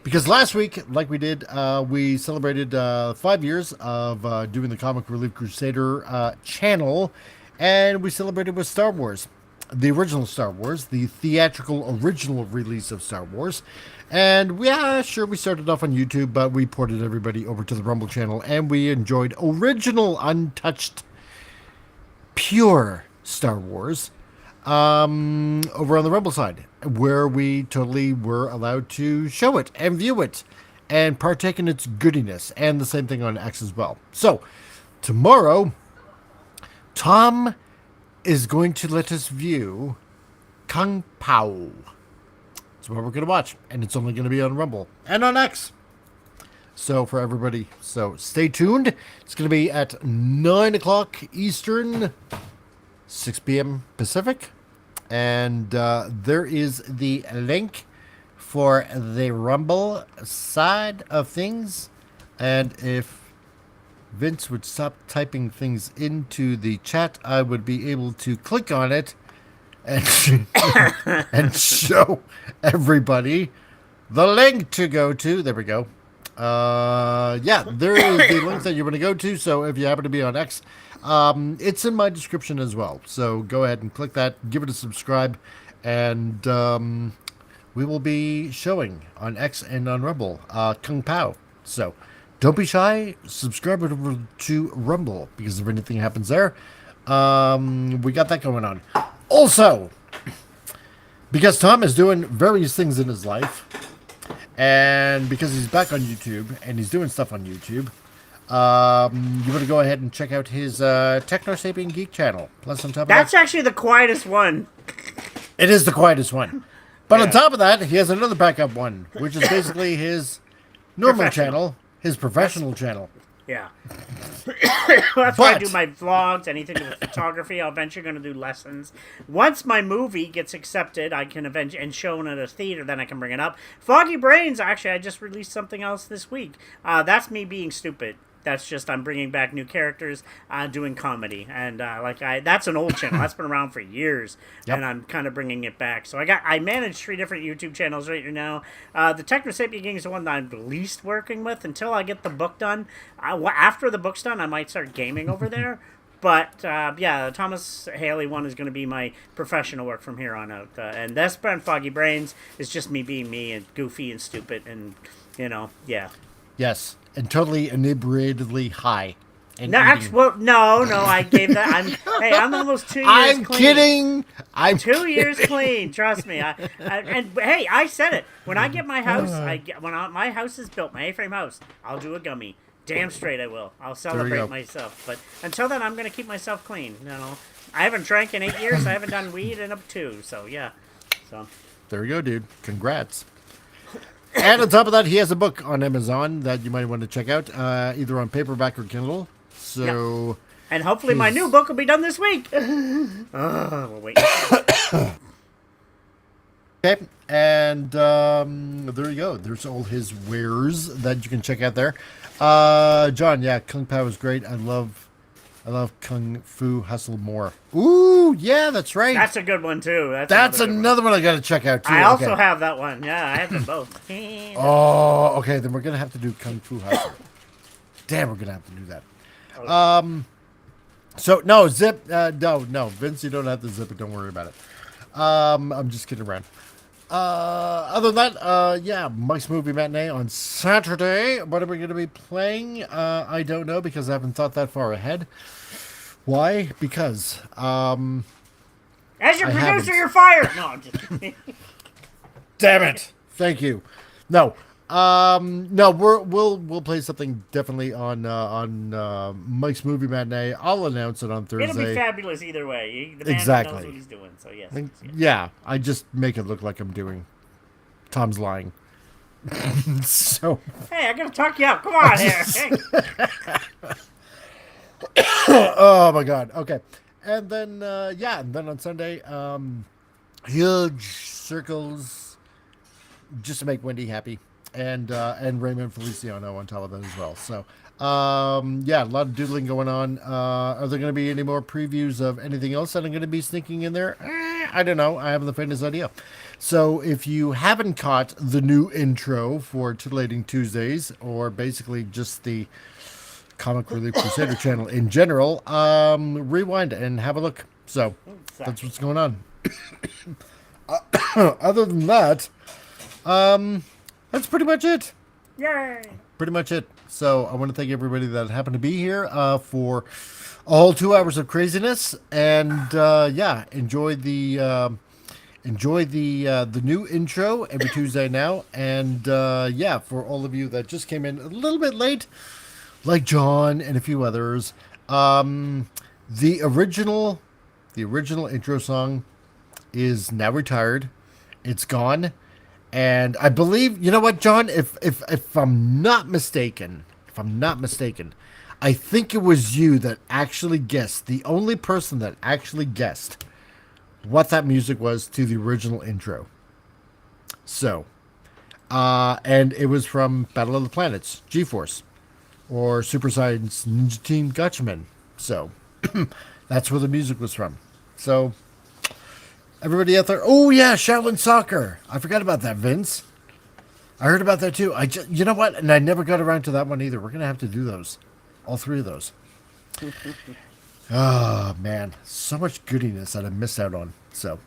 Because last week, like we did, we celebrated 5 years of doing the Comic Relief Crusader channel, and we celebrated with Star Wars, the original Star Wars, the theatrical original release of Star Wars. And yeah, sure, we started off on YouTube, but we ported everybody over to the Rumble channel, and we enjoyed original, untouched, pure Star Wars over on the Rumble side, where we totally were allowed to show it and view it and partake in its goodiness, and the same thing on X as well. So tomorrow, Tom is going to let us view Kung Pao. That's what we're going to watch, and it's only going to be on Rumble and on X. So for everybody, so stay tuned. It's going to be at 9 o'clock Eastern, 6 p.m. Pacific, and there is the link for the Rumble side of things. And if Vince would stop typing things into the chat, I would be able to click on it and and show everybody the link to go to. There we go. Yeah, there is the link that you're going to go to. So if you happen to be on X, it's in my description as well. So go ahead and click that, give it a subscribe, and we will be showing on X and on Rumble Kung Pao. So don't be shy. Subscribe over to Rumble, because if anything happens there, we got that going on. Also, because Tom is doing various things in his life, and because he's back on YouTube and he's doing stuff on YouTube, you want to go ahead and check out his Techno Sapien Geek channel. Plus, on top of that's actually the quietest one. It is the quietest one. But on top of that, he has another backup one, which is basically his normal channel, his professional channel. Yeah. That's why I do my vlogs, anything with photography. I'll eventually going to do lessons. Once my movie gets accepted, I can eventually, and shown at a theater, then I can bring it up. Foggy Brains, actually, I just released something else this week. That's me being stupid. That's just I'm bringing back new characters, doing comedy, and that's an old channel that's been around for years, and I'm kind of bringing it back. So I manage 3 different YouTube channels right now. The Techno Sapien Gang is the one that I'm least working with until I get the book done. After the book's done, I might start gaming over there. But yeah, the Thomas Haley one is going to be my professional work from here on out, and that's been Foggy Brains is just me being me and goofy and stupid, and yeah. Yes. And totally inebriatedly high. No, actually, well, no, I gave that. I'm almost 2 years I'm clean. Kidding. I'm 2 years clean. Trust me. And hey, I said it. When I get my house, my house is built, my A-frame house, I'll do a gummy. Damn straight I will. I'll celebrate myself. But until then, I'm gonna keep myself clean. I haven't drank in 8 years. I haven't done weed in up 2. So yeah. So there you go, dude. Congrats. And on top of that, he has a book on Amazon that you might want to check out, either on paperback or Kindle. So, and hopefully my new book will be done this week. We'll wait. Okay, and there you go. There's all his wares that you can check out there. John, yeah, Kung Pao is great. I love Kung Fu Hustle more. Ooh, yeah, that's right. That's a good one too. That's another one I got to check out too. I also have that one. Yeah, I have them both. Oh, okay. Then we're gonna have to do Kung Fu Hustle. Damn, we're gonna have to do that. So no zip. No, Vince, you don't have to zip it. Don't worry about it. I'm just kidding around. Other than that, yeah, Mike's Movie Matinee on Saturday. What are we going to be playing? I don't know because I haven't thought that far ahead. Why? Because, as your producer, you're fired! No, I'm just kidding. Damn it! Thank you. No. No, we'll play something definitely on Mike's Movie Matinee. I'll announce it on Thursday. It'll be fabulous either way. The man exactly knows what he's doing. So yes. Yeah, I just make it look like I'm doing. Tom's lying. So. Hey, I gotta talk you up. Come on here. Hey. Oh my God. Okay, and then and then on Sunday, huge circles, just to make Wendy happy. And Raymond Feliciano on top of that as well. So, yeah, a lot of doodling going on. Are there going to be any more previews of anything else that I'm going to be sneaking in there? I don't know. I haven't the faintest idea. So, if you haven't caught the new intro for Titillating Tuesdays, or basically just the Comic Relief Crusader channel in general, rewind and have a look. So, that's what's going on. Other than that, that's pretty much it. Yay! Pretty much it. So I want to thank everybody that happened to be here for a whole 2 hours of craziness, and yeah, enjoy the new intro every Tuesday now, and yeah, for all of you that just came in a little bit late, like John and a few others, the original intro song is now retired. It's gone. And I believe, you know what, John, if I'm not mistaken, I think it was you that actually guessed, the only person that actually guessed what that music was to the original intro. So, and it was from Battle of the Planets, G-Force, or Super Science Ninja Team Gatchaman. So, that's where the music was from. So, everybody out there, oh yeah, Shaolin Soccer. I forgot about that, Vince. I heard about that too. You know what? And I never got around to that one either. We're gonna have to do those, all three of those. Oh man, so much goodiness that I missed out on. So,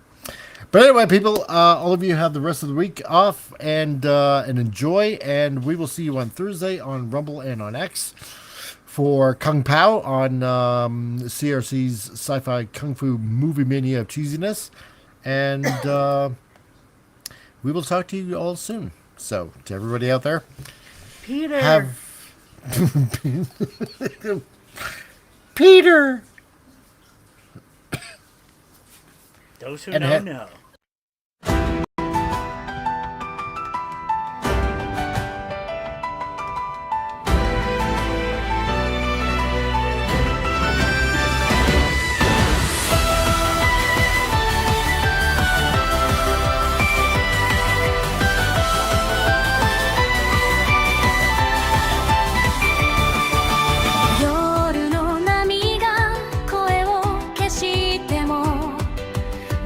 but anyway, people, all of you have the rest of the week off and enjoy. And we will see you on Thursday on Rumble and on X for Kung Pao on CRC's Sci-Fi Kung Fu Movie Mania of Cheesiness. And we will talk to you all soon. So, to everybody out there, Peter. Peter. Those who know.夜の波が声を消しても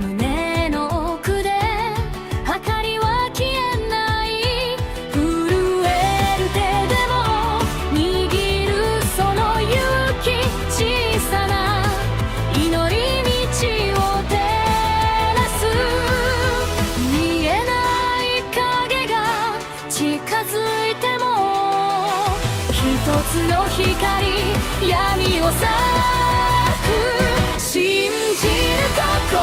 胸の奥で明かりは消えない震える手でも握るその勇気小さな祈り道を照らす見えない影が近づいても一つの光闇を裂く信じる心